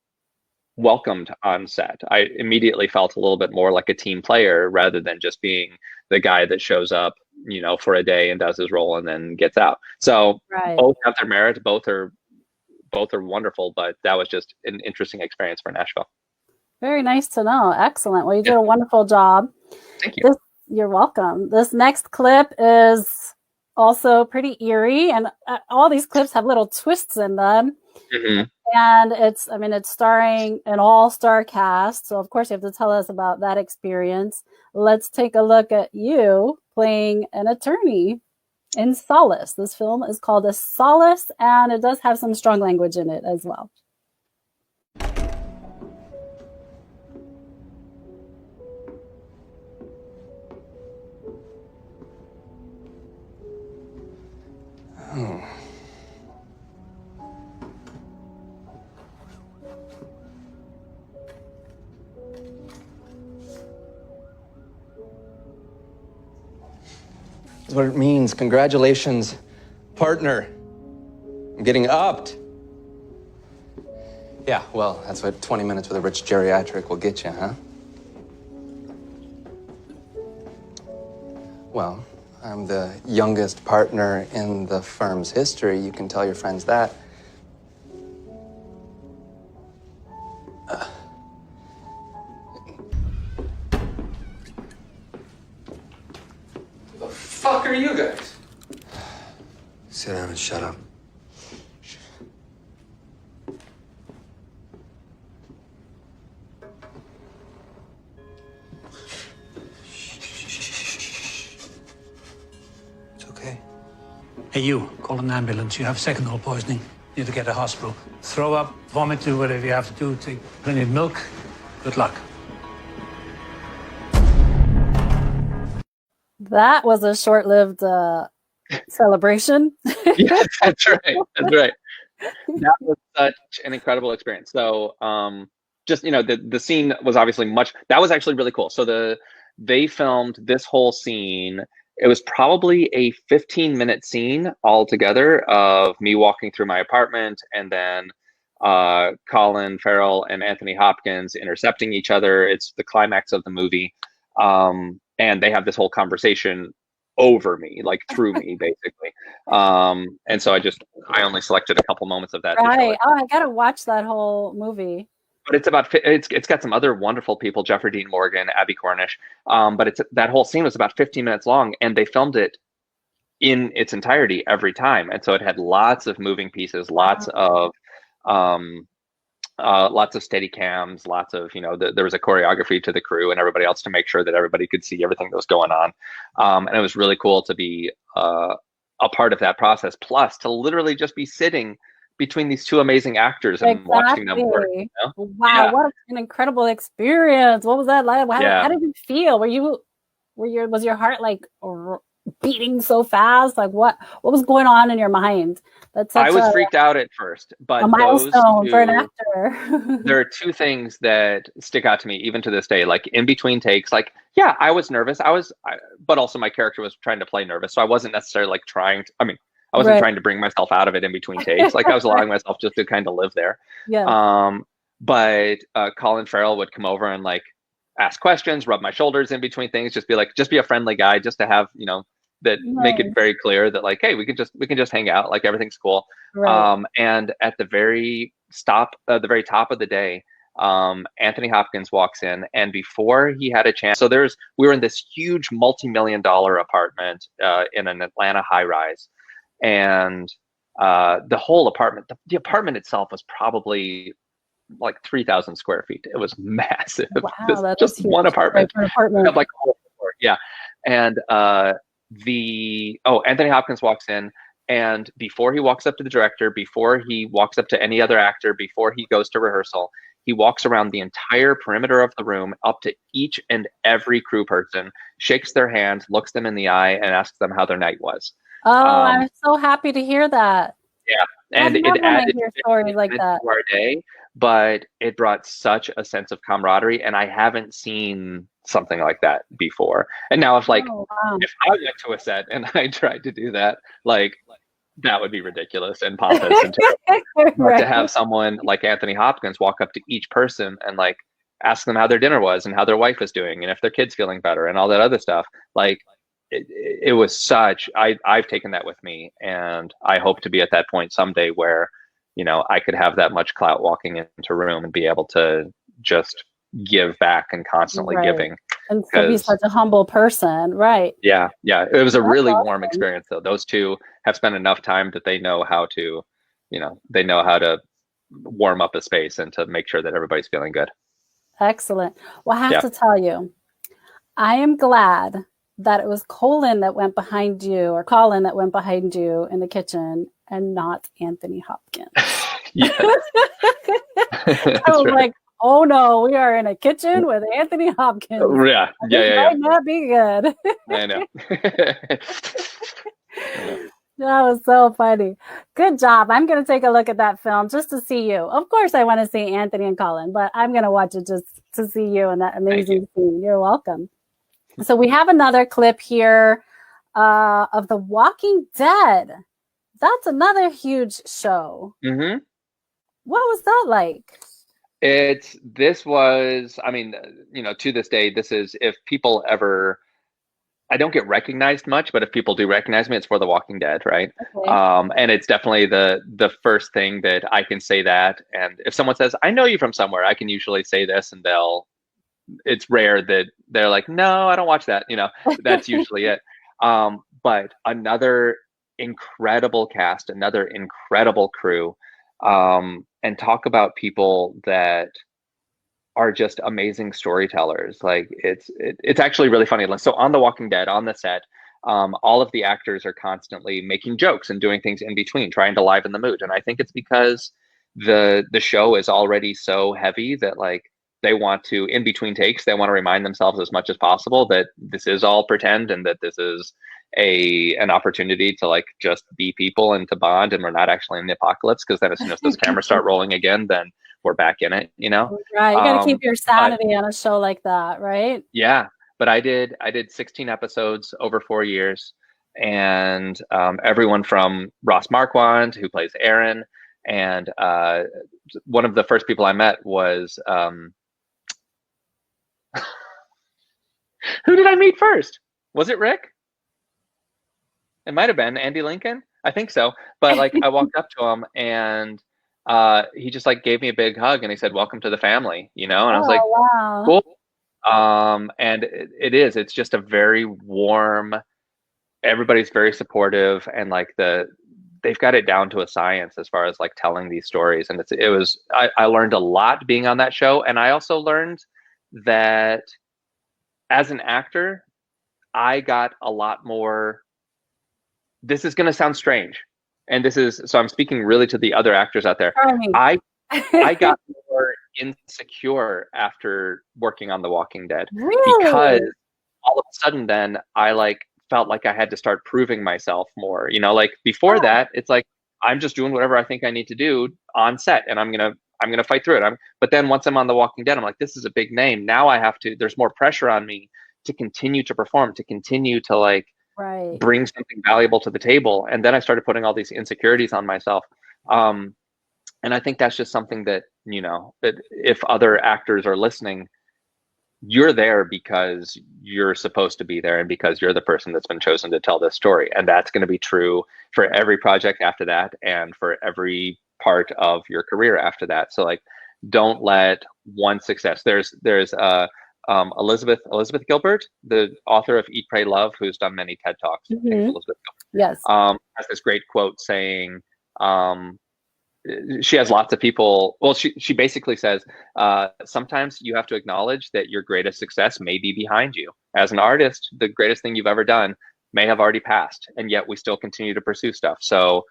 welcomed on set. I immediately felt a little bit more like a team player rather than just being the guy that shows up, for a day and does his role and then gets out. So both have their merits. Both are wonderful, but that was just an interesting experience for Nashville. Very nice to know. Excellent. Well, you did a wonderful job. Thank you. You're welcome. This next clip is also pretty eerie, and all these clips have little twists in them. And it's starring an all-star cast. So of course you have to tell us about that experience. Let's take a look at you playing an attorney in Solace. This film is called A Solace, and it does have some strong language in it as well. That's what it means. Congratulations, partner. I'm getting upped. Yeah, well, that's what 20 minutes with a rich geriatric will get you, huh? Well, I'm the youngest partner in the firm's history. You can tell your friends that. Who the fuck are you guys? Sit down and shut up. Hey, you, call an ambulance. You have second hole poisoning. You need to get to hospital. Throw up, vomit, do whatever you have to do. Take plenty of milk. Good luck. That was a short-lived celebration. Yes, that's right. That's right. That was such an incredible experience. So, just the scene was obviously that was actually really cool. So they filmed this whole scene. It was probably a 15-minute scene altogether of me walking through my apartment, and then Colin Farrell and Anthony Hopkins intercepting each other. It's the climax of the movie, and they have this whole conversation over me, like through me, basically. And so I only selected a couple moments of that. Right. Oh, I gotta watch that whole movie. But it's got some other wonderful people, Jeffrey Dean Morgan, Abby Cornish. But that whole scene was about 15 minutes long, and they filmed it in its entirety every time. And so it had lots of moving pieces, lots of steady cams, lots of, there was a choreography to the crew and everybody else to make sure that everybody could see everything that was going on. And it was really cool to be a part of that process, plus to literally just be sitting between these two amazing actors and watching them work. Wow, yeah. What an incredible experience. What was that like? How did you feel? Was your heart like beating so fast? Like what was going on in your mind? I was freaked out at first, but a milestone for an actor. There are two things that stick out to me even to this day. Like in between takes, like, yeah, I was nervous. But also my character was trying to play nervous. So I wasn't necessarily like I wasn't trying to bring myself out of it in between takes. Like I was allowing myself just to kind of live there. Yeah. But Colin Farrell would come over and like ask questions, rub my shoulders in between things, just be a friendly guy, just to have, make it very clear that like, hey, we can just hang out, like everything's cool. Right. And at the very top of the day, Anthony Hopkins walks in, and before he had a chance, we were in this huge multi-million-dollar apartment in an Atlanta high-rise. And the whole apartment, the apartment itself was probably like 3,000 square feet. It was massive. Wow, that's just one apartment. Like, yeah. And Anthony Hopkins walks in, and before he walks up to the director, before he walks up to any other actor, before he goes to rehearsal, he walks around the entire perimeter of the room up to each and every crew person, shakes their hand, looks them in the eye, and asks them how their night was. Oh, I'm so happy to hear that. Yeah, and it added stories like that to our day, but it brought such a sense of camaraderie, and I haven't seen something like that before. And now if I went to a set and I tried to do that, like that would be ridiculous and pompous and terrible. But to have someone like Anthony Hopkins walk up to each person and like ask them how their dinner was and how their wife is doing and if their kid's feeling better and all that other stuff, like it was I've taken that with me, and I hope to be at that point someday where, I could have that much clout walking into a room and be able to just give back and constantly giving. And so be such a humble person, right? Yeah. It was a really warm experience, though. Those two have spent enough time that they know how to, warm up a space and to make sure that everybody's feeling good. Excellent. Well, I have to tell you, I am glad that it was Colin that went behind you in the kitchen and not Anthony Hopkins. I was like, oh no, we are in a kitchen with Anthony Hopkins. Yeah. Might not be good. I know. That was so funny. Good job. I'm going to take a look at that film just to see you. Of course, I want to see Anthony and Colin, but I'm going to watch it just to see you and that amazing scene. You're welcome. So we have another clip here of The Walking Dead. That's another huge show. Mm-hmm. What was that like? This was, to this day, this is, if people ever, I don't get recognized much, but if people do recognize me, it's for The Walking Dead, right? Okay. And it's definitely the first thing that I can say that. And if someone says, I know you from somewhere, I can usually say this, and it's rare that they're like, no, I don't watch that. That's usually it. But another incredible cast, another incredible crew, and talk about people that are just amazing storytellers. Like it's actually really funny. So on The Walking Dead, on the set, all of the actors are constantly making jokes and doing things in between, trying to liven the mood. And I think it's because the show is already so heavy that like they want to, in between takes, they want to remind themselves as much as possible that this is all pretend and that this is an opportunity to like just be people and to bond, and we're not actually in the apocalypse, because then as soon as those cameras start rolling again, then we're back in it, you know? Right. You got to keep your sanity on a show like that, right? Yeah. But I did 16 episodes over 4 years, and everyone from Ross Marquand, who plays Aaron, and one of the first people I met was who did I meet first? Was it Rick? It might have been Andy Lincoln. I think so. But like I walked up to him and he just like gave me a big hug and he said, "Welcome to the family," you know? And I was like, wow. Cool. And it's just a very warm, everybody's very supportive, and like they've got it down to a science as far as like telling these stories. And I learned a lot being on that show. And I also learned that as an actor, I got a lot more, this is going to sound strange. And so I'm speaking really to the other actors out there. I got more insecure after working on The Walking Dead. Really? Because all of a sudden then I like felt like I had to start proving myself more, you know, like before that, it's like, I'm just doing whatever I think I need to do on set and I'm going to fight through it. But then once I'm on The Walking Dead, I'm like, this is a big name. Now there's more pressure on me to continue to perform, to continue to like bring something valuable to the table. And then I started putting all these insecurities on myself. And I think that's just something that, you know, that if other actors are listening, you're there because you're supposed to be there and because you're the person that's been chosen to tell this story. And that's going to be true for every project after that and for every part of your career after that. So like, don't let one success. There's Elizabeth Gilbert, the author of Eat, Pray, Love, who's done many TED Talks. I think it's Elizabeth Gilbert. Yes. Has this great quote saying, she has lots of people. Well, she basically says, sometimes you have to acknowledge that your greatest success may be behind you. As an artist, the greatest thing you've ever done may have already passed, and yet we still continue to pursue stuff. So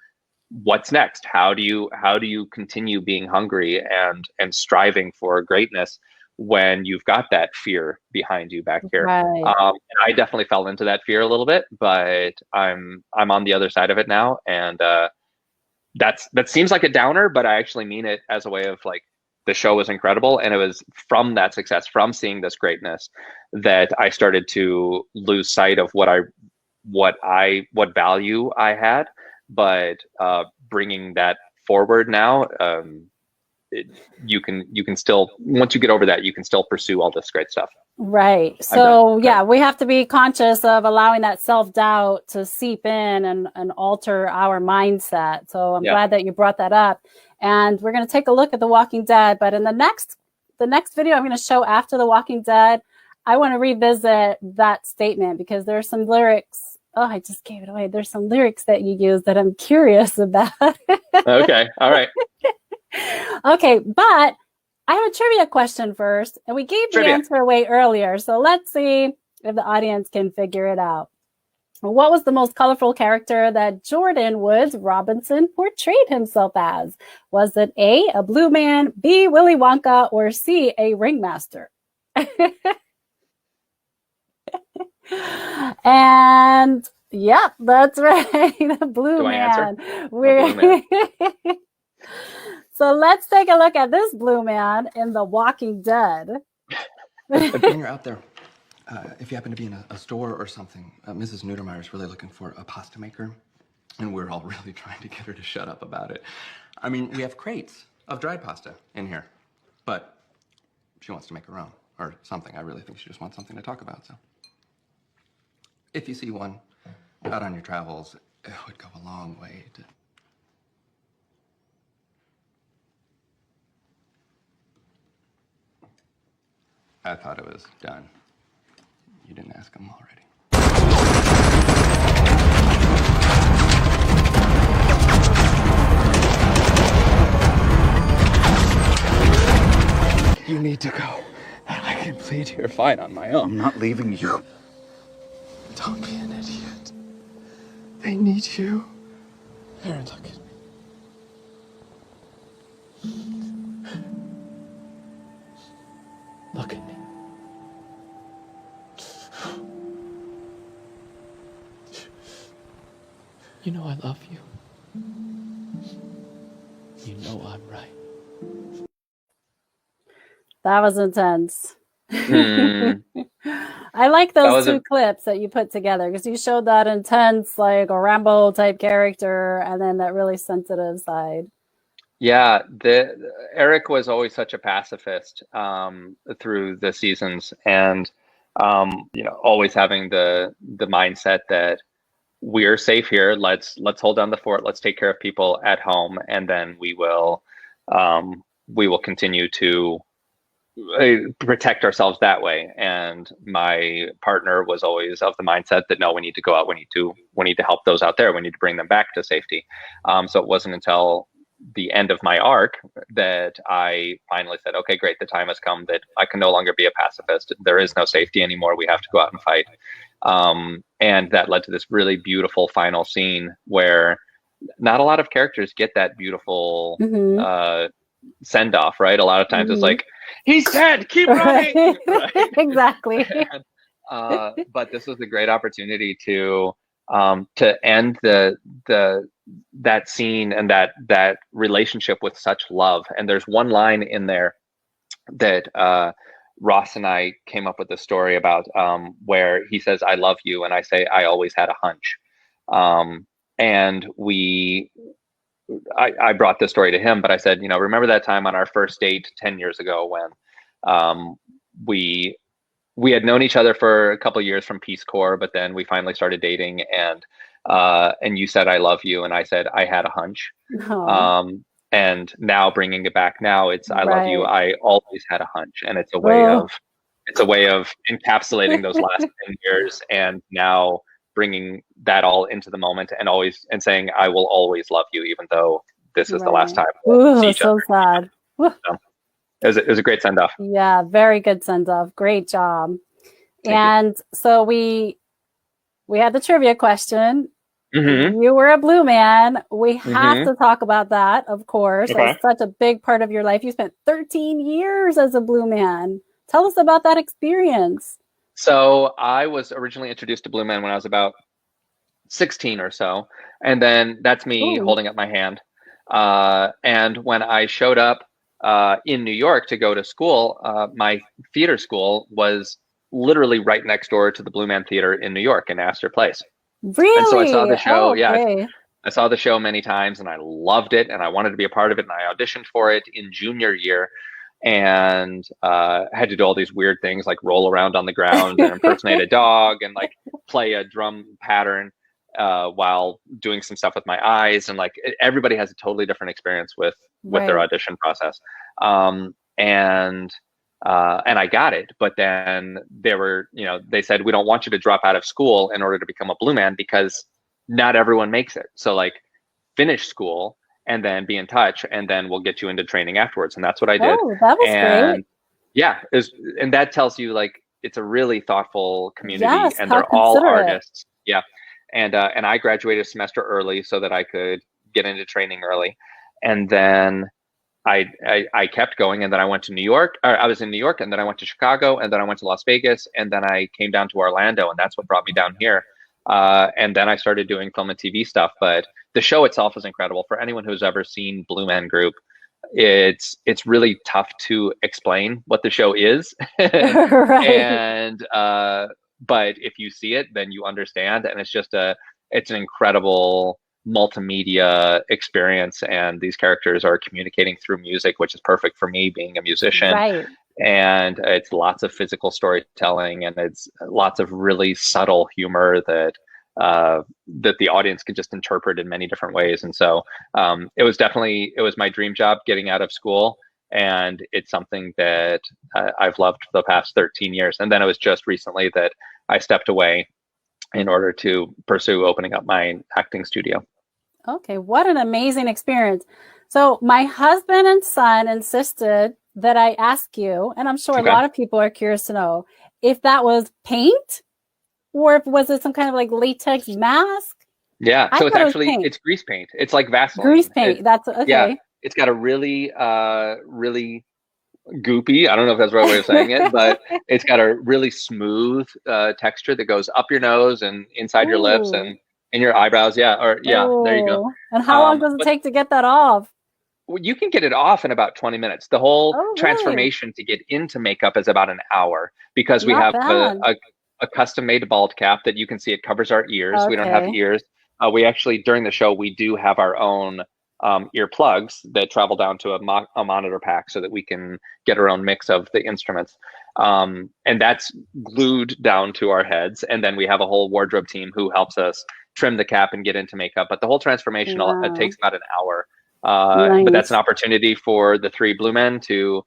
what's next? How do you continue being hungry and striving for greatness when you've got that fear behind you back here? Right. And I definitely fell into that fear a little bit, but I'm on the other side of it now. And that seems like a downer, but I actually mean it as a way of like, the show was incredible. And it was from that success, from seeing this greatness, that I started to lose sight of what value I had. But bringing that forward now, you can still, once you get over that, you can still pursue all this great stuff. Right. So yeah, we have to be conscious of allowing that self-doubt to seep in and alter our mindset. So I'm glad that you brought that up. And we're going to take a look at The Walking Dead. But in the next video I'm going to show after The Walking Dead, I want to revisit that statement because there are some lyrics. Oh, I just gave it away. There's some lyrics that you use that I'm curious about. Okay. All right. Okay. But I have a trivia question first, and we gave the answer away earlier. So let's see if the audience can figure it out. What was the most colorful character that Jordan Woods Robinson portrayed himself as? Was it A, a blue man, B, Willy Wonka, or C, a ringmaster? And yeah, that's right. The blue man. So let's take a look at this blue man in The Walking Dead. When you're out there, if you happen to be in a store or something, Mrs. Neutermeyer is really looking for a pasta maker, and we're all really trying to get her to shut up about it. I mean, we have crates of dried pasta in here, but she wants to make her own or something. I really think she just wants something to talk about, so. If you see one out on your travels, it would go a long way to... I thought it was done. You didn't ask him already. You need to go. I can plead here fine on my own. I'm not leaving you. Don't be an idiot. They need you. Aaron, look at me. Look at me. You know I love you. You know I'm right. That was intense. Mm. I like That those was two clips that you put together because you showed that intense, like a Rambo type character, and then that really sensitive side. Yeah, Eric was always such a pacifist through the seasons, and always having the mindset that we're safe here. Let's hold down the fort. Let's take care of people at home, and then we will continue to protect ourselves that way. And my partner was always of the mindset that no, we need to go out. We need to help those out there. We need to bring them back to safety. So it wasn't until the end of my arc that I finally said, okay, great. The time has come that I can no longer be a pacifist. There is no safety anymore. We have to go out and fight. And that led to this really beautiful final scene where not a lot of characters get that beautiful send off, right? A lot of times it's like, he's dead, keep running. Right? Exactly. But this was a great opportunity to end that scene and that relationship with such love. And there's one line in there that Ross and I came up with a story about, where he says, "I love you," and I say, "I always had a hunch." And I brought this story to him, but I said, remember that time on our first date 10 years ago when we had known each other for a couple of years from Peace Corps, but then we finally started dating, and you said, "I love you," and I said, "I had a hunch." And now bringing it back now, it's "I love you. I always had a hunch," and it's a way of encapsulating those last 10 years, and now bringing that all into the moment, and saying, "I will always love you, even though this is the last time we'll see each other." Sad. So, it was a great send off. Yeah, very good send off. Great job. Thank you. So we had the trivia question. Mm-hmm. You were a blue man. We have to talk about that, of course. Okay. That's such a big part of your life. You spent 13 years as a blue man. Tell us about that experience. So I was originally introduced to Blue Man when I was about 16 or so. And then that's me holding up my hand. And when I showed up in New York to go to school, my theater school was literally right next door to the Blue Man Theater in New York in Astor Place. Really? And so I saw the show. Okay. I saw the show many times and I loved it and I wanted to be a part of it, and I auditioned for it in junior year and had to do all these weird things like roll around on the ground and impersonate a dog and like play a drum pattern while doing some stuff with my eyes. And like everybody has a totally different experience with their audition process. And I got it, but then they said, "We don't want you to drop out of school in order to become a blue man because not everyone makes it. So like finish school and then be in touch, and then we'll get you into training afterwards." And that's what I did. Oh, that was great. Yeah, and that tells you like it's a really thoughtful community, and how they're all considerate. artists. Yeah, and I graduated a semester early so that I could get into training early, and then I kept going, and then I went to New York. Or I was in New York, and then I went to Chicago, and then I went to Las Vegas, and then I came down to Orlando, and that's what brought me down here. And then I started doing film and TV stuff. But the show itself is incredible. For anyone who's ever seen Blue Man Group, it's really tough to explain what the show is. Right. And but if you see it, then you understand, and it's an incredible multimedia experience, and these characters are communicating through music, which is perfect for me being a musician. Right. And it's lots of physical storytelling, and it's lots of really subtle humor that the audience can just interpret in many different ways. And so it was my dream job getting out of school, and it's something that I've loved for the past 13 years. And then it was just recently that I stepped away in order to pursue opening up my acting studio. Okay, what an amazing experience. So my husband and son insisted that I ask you, and I'm sure a lot of people are curious to know, if that was paint or if was it some kind of like latex mask? Yeah, I so it's thought it was actually paint. it's grease paint. It's like Vaseline. Grease paint. That's okay. Yeah, it's got a really really goopy, I don't know if that's the right way of saying it, but it's got a really smooth texture that goes up your nose and inside your lips Ooh. and in your eyebrows. Yeah, there you go. Oh. And how long does it take to get that off? You can get it off in about 20 minutes. The whole Oh, really? transformation to get into makeup is about an hour because we Not have bad. a custom made bald cap that you can see. It covers our ears. We don't have Okay. ears. We actually, during the show, we do have our own earplugs that travel down to a monitor pack so that we can get our own mix of the instruments. And that's glued down to our heads. And then we have a whole wardrobe team who helps us trim the cap and get into makeup. But the whole transformation Wow. takes about an hour. Nice. But that's an opportunity for the three blue men to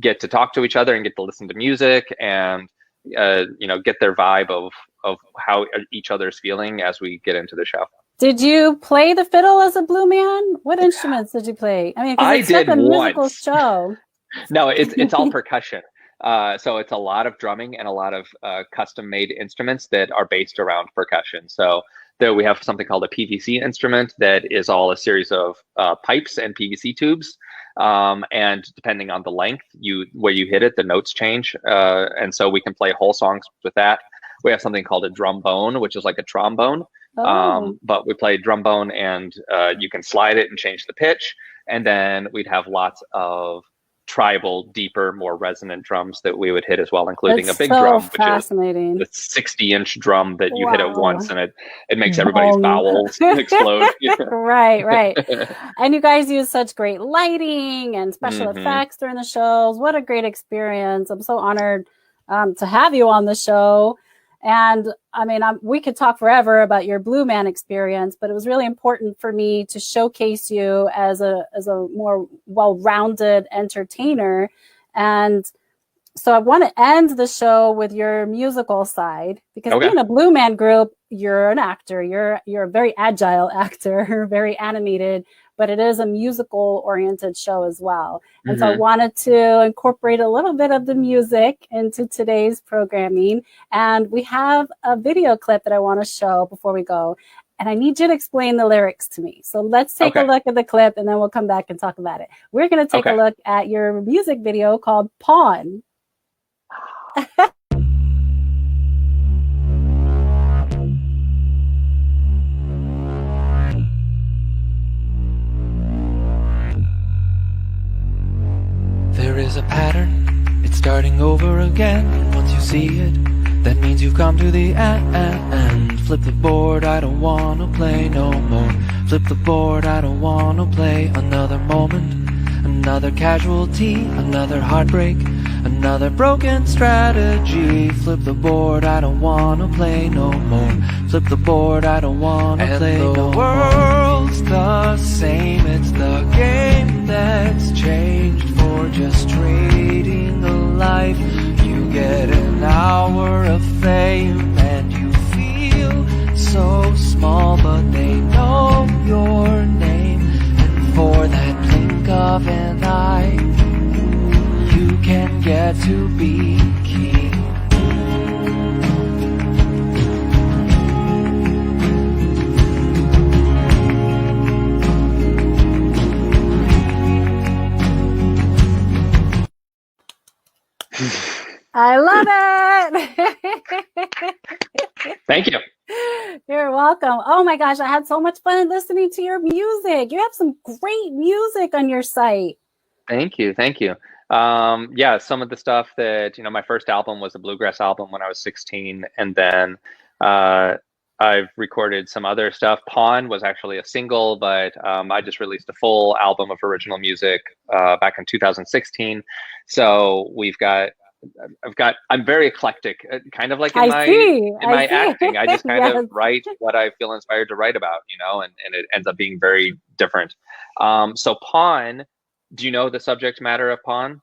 get to talk to each other and get to listen to music and get their vibe of how each other's feeling as we get into the show. Did you play the fiddle as a blue man? What instruments did you play? I mean, because it's such a musical show. No, it's all percussion. So it's a lot of drumming and a lot of custom made instruments that are based around percussion. So there we have something called a PVC instrument that is all a series of pipes and PVC tubes. And depending on the length, where you hit it, the notes change. And so we can play whole songs with that. We have something called a drumbone, which is like a trombone. But we play drumbone and you can slide it and change the pitch. And then we'd have lots of tribal, deeper, more resonant drums that we would hit as well, including a big drum, which is the 60-inch drum that you hit at once, and it makes everybody's bowels explode. Right. And you guys use such great lighting and special effects during the shows. What a great experience. I'm so honored to have you on the show. And I mean, we could talk forever about your Blue Man experience, but it was really important for me to showcase you as a more well-rounded entertainer. And so I want to end the show with your musical side, because being a Blue Man group, you're an actor. You're a very agile actor, very animated, but it is a musical oriented show as well. And so I wanted to incorporate a little bit of the music into today's programming. And we have a video clip that I want to show before we go. And I need you to explain the lyrics to me. So let's take a look at the clip and then we'll come back and talk about it. We're going to take a look at your music video called Pawn. There is a pattern, it's starting over again. And once you see it, that means you've come to the end. Flip the board, I don't wanna play no more. Flip the board, I don't wanna play another moment. Another casualty, another heartbreak, another broken strategy. Flip the board, I don't wanna play no more. Flip the board, I don't wanna play no more. And the world's the same, it's the game that's changed. For just trading a life, you get an hour of fame, and you feel so small, but they know your name. And for that blink of an eye, you can get to be king. I love it. Thank you. You're welcome. Oh my gosh, I had so much fun listening to your music. You have some great music on your site. Thank you. Yeah, some of the stuff that, my first album was a bluegrass album when I was 16. And then I've recorded some other stuff. Pawn was actually a single, but I just released a full album of original music back in 2016. So I'm very eclectic, kind of like in my acting. I just kind of write what I feel inspired to write about, and it ends up being very different. So Pawn, do you know the subject matter of Pawn?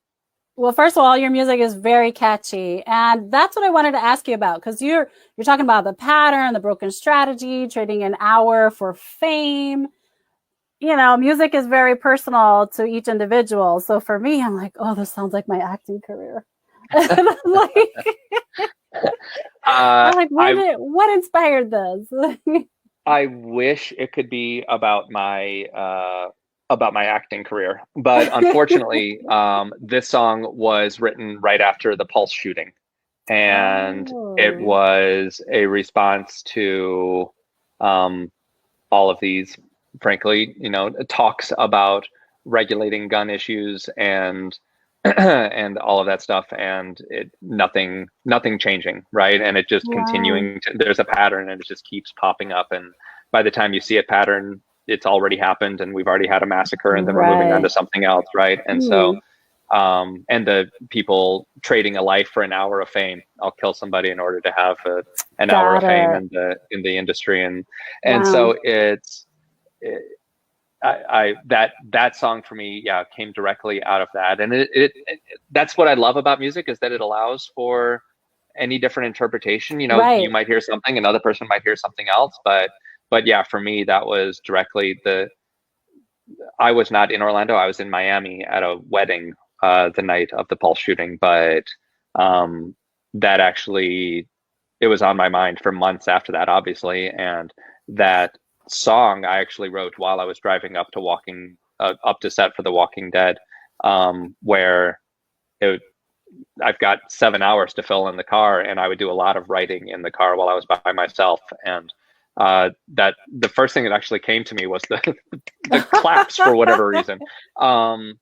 Well, first of all, your music is very catchy, and that's what I wanted to ask you about, because you're talking about the pattern, the broken strategy, trading an hour for fame. Music is very personal to each individual. So for me, I'm like, oh, this sounds like my acting career. I'm like, what inspired this? I wish it could be about my acting career, but unfortunately, this song was written right after the Pulse shooting, and it Oh, was a response to um, all of these, frankly, talks about regulating gun issues and and all of that stuff, and nothing changing, right? And it just wow. continuing to, there's a pattern, and it just keeps popping up, and by the time you see a pattern, it's already happened, and we've already had a massacre, and then we're moving on to Right. something else, right? And so Hmm. and the people trading a life for an hour of fame. I'll kill somebody in order to have an hour Got of fame it. in the industry, and Wow. so that song for me, yeah, came directly out of that, and that's what I love about music, is that it allows for any different interpretation. You Right. might hear something, another person might hear something else, but yeah, for me, that was directly the. I was not in Orlando. I was in Miami at a wedding the night of the Pulse shooting, but um, that actually, it was on my mind for months after that, obviously. And that song I actually wrote while I was driving up to set for The Walking Dead, where it, I've got 7 hours to fill in the car, and I would do a lot of writing in the car while I was by myself. And that the first thing that actually came to me was the claps for whatever reason. Um,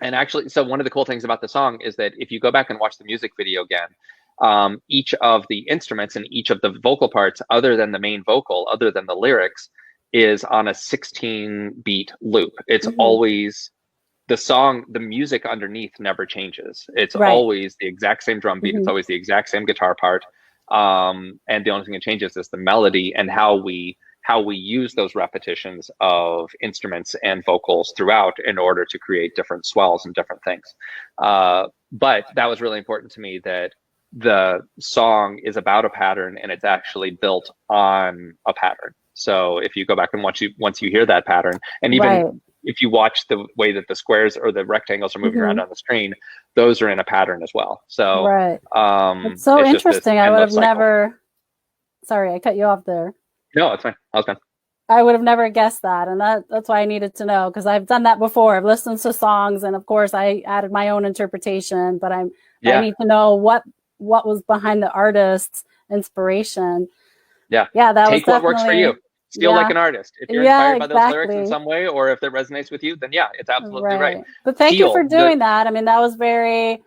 and actually, so one of the cool things about the song is that if you go back and watch the music video again, each of the instruments and each of the vocal parts, other than the main vocal, other than the lyrics, is on a 16 beat loop. It's Hmm. always the song, the music underneath never changes. It's Right. always the exact same drum beat. It's Hmm. always the exact same guitar part. And the only thing that changes is the melody and how we use those repetitions of instruments and vocals throughout in order to create different swells and different things. But that was really important to me, that the song is about a pattern and it's actually built on a pattern. So if you go back and once you hear that pattern, and even Right. if you watch the way that the squares or the rectangles are moving around Hmm. on the screen, those are in a pattern as well. So Right. That's so it's just this interesting. I would have endless cycle. never, sorry, I cut you off there. No, it's fine. I was fine. I would have never guessed that. And that's why I needed to know, because I've done that before. I've listened to songs and of course I added my own interpretation, but I Yeah, need to know what was behind the artist's inspiration. yeah. Yeah, that was Take what works for you. definitely, Steal like yeah. an artist. If you're Yeah, inspired by those lyrics in exactly. some way, or if it resonates with you, then yeah, it's absolutely right. Right. But thank you for Steal the doing that. I mean, that was very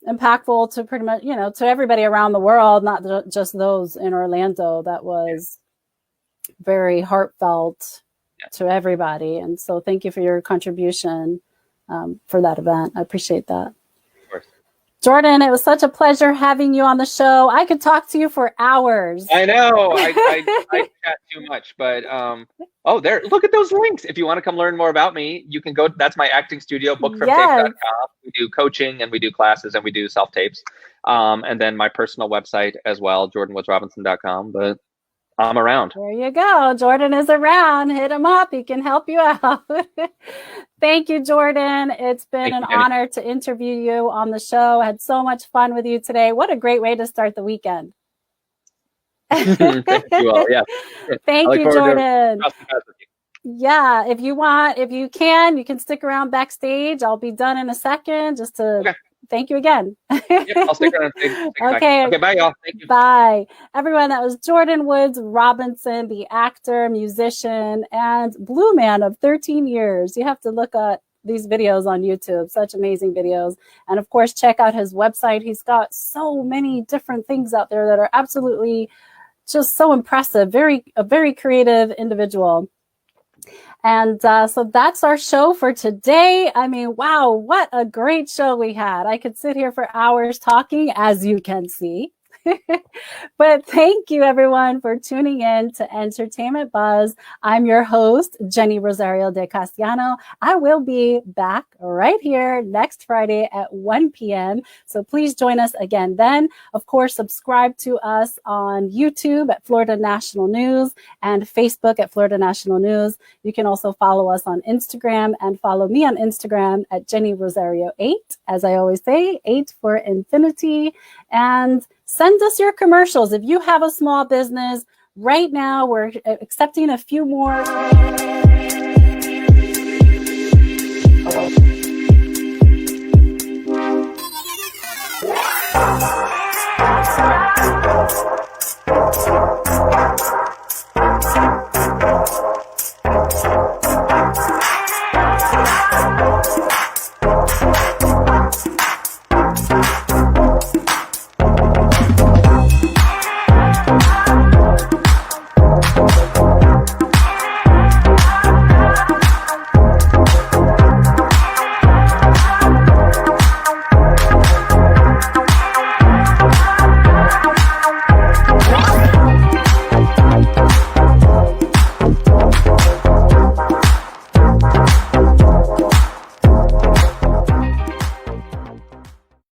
impactful to pretty much, to everybody around the world, not just those in Orlando. That was very heartfelt to everybody. And so thank you for your contribution for that event. I appreciate that. Of course. Jordan, it was such a pleasure having you on the show. I could talk to you for hours. I know I chat too much, but oh, there, look at those links. If you want to come learn more about me, you can go. That's my acting studio, Yes. bookfromtape.com. We do coaching and we do classes and we do self tapes. And then my personal website as well, jordanwoodsrobinson.com. But I'm around. There you go. Jordan is around. Hit him up. He can help you out. Thank you, Jordan. It's been an honor to interview you on the show. I had so much fun with you today. What a great way to start the weekend. Thank you all. Yeah. Thank you, Jordan. With you. Yeah, if you can stick around backstage. I'll be done in a second just to thank you again. Yep, I'll stick around. Okay. Okay, bye, y'all. Thank you. Bye. Everyone, that was Jordan Woods Robinson, the actor, musician, and Blue Man of 13 years. You have to look at these videos on YouTube, such amazing videos. And of course, check out his website. He's got so many different things out there that are absolutely just so impressive. A very creative individual. And so that's our show for today. I mean, wow, what a great show we had. I could sit here for hours talking, as you can see. But thank you, everyone, for tuning in to Entertainment Buzz. I'm your host, Jenny Rosario de Castellano. I will be back right here next Friday at 1 p.m. So please join us again then. Of course, subscribe to us on YouTube at Florida National News and Facebook at Florida National News. You can also follow us on Instagram and follow me on Instagram at Jenny Rosario 8. As I always say, 8 for infinity. And send us your commercials. If you have a small business, Right now, we're accepting a few more.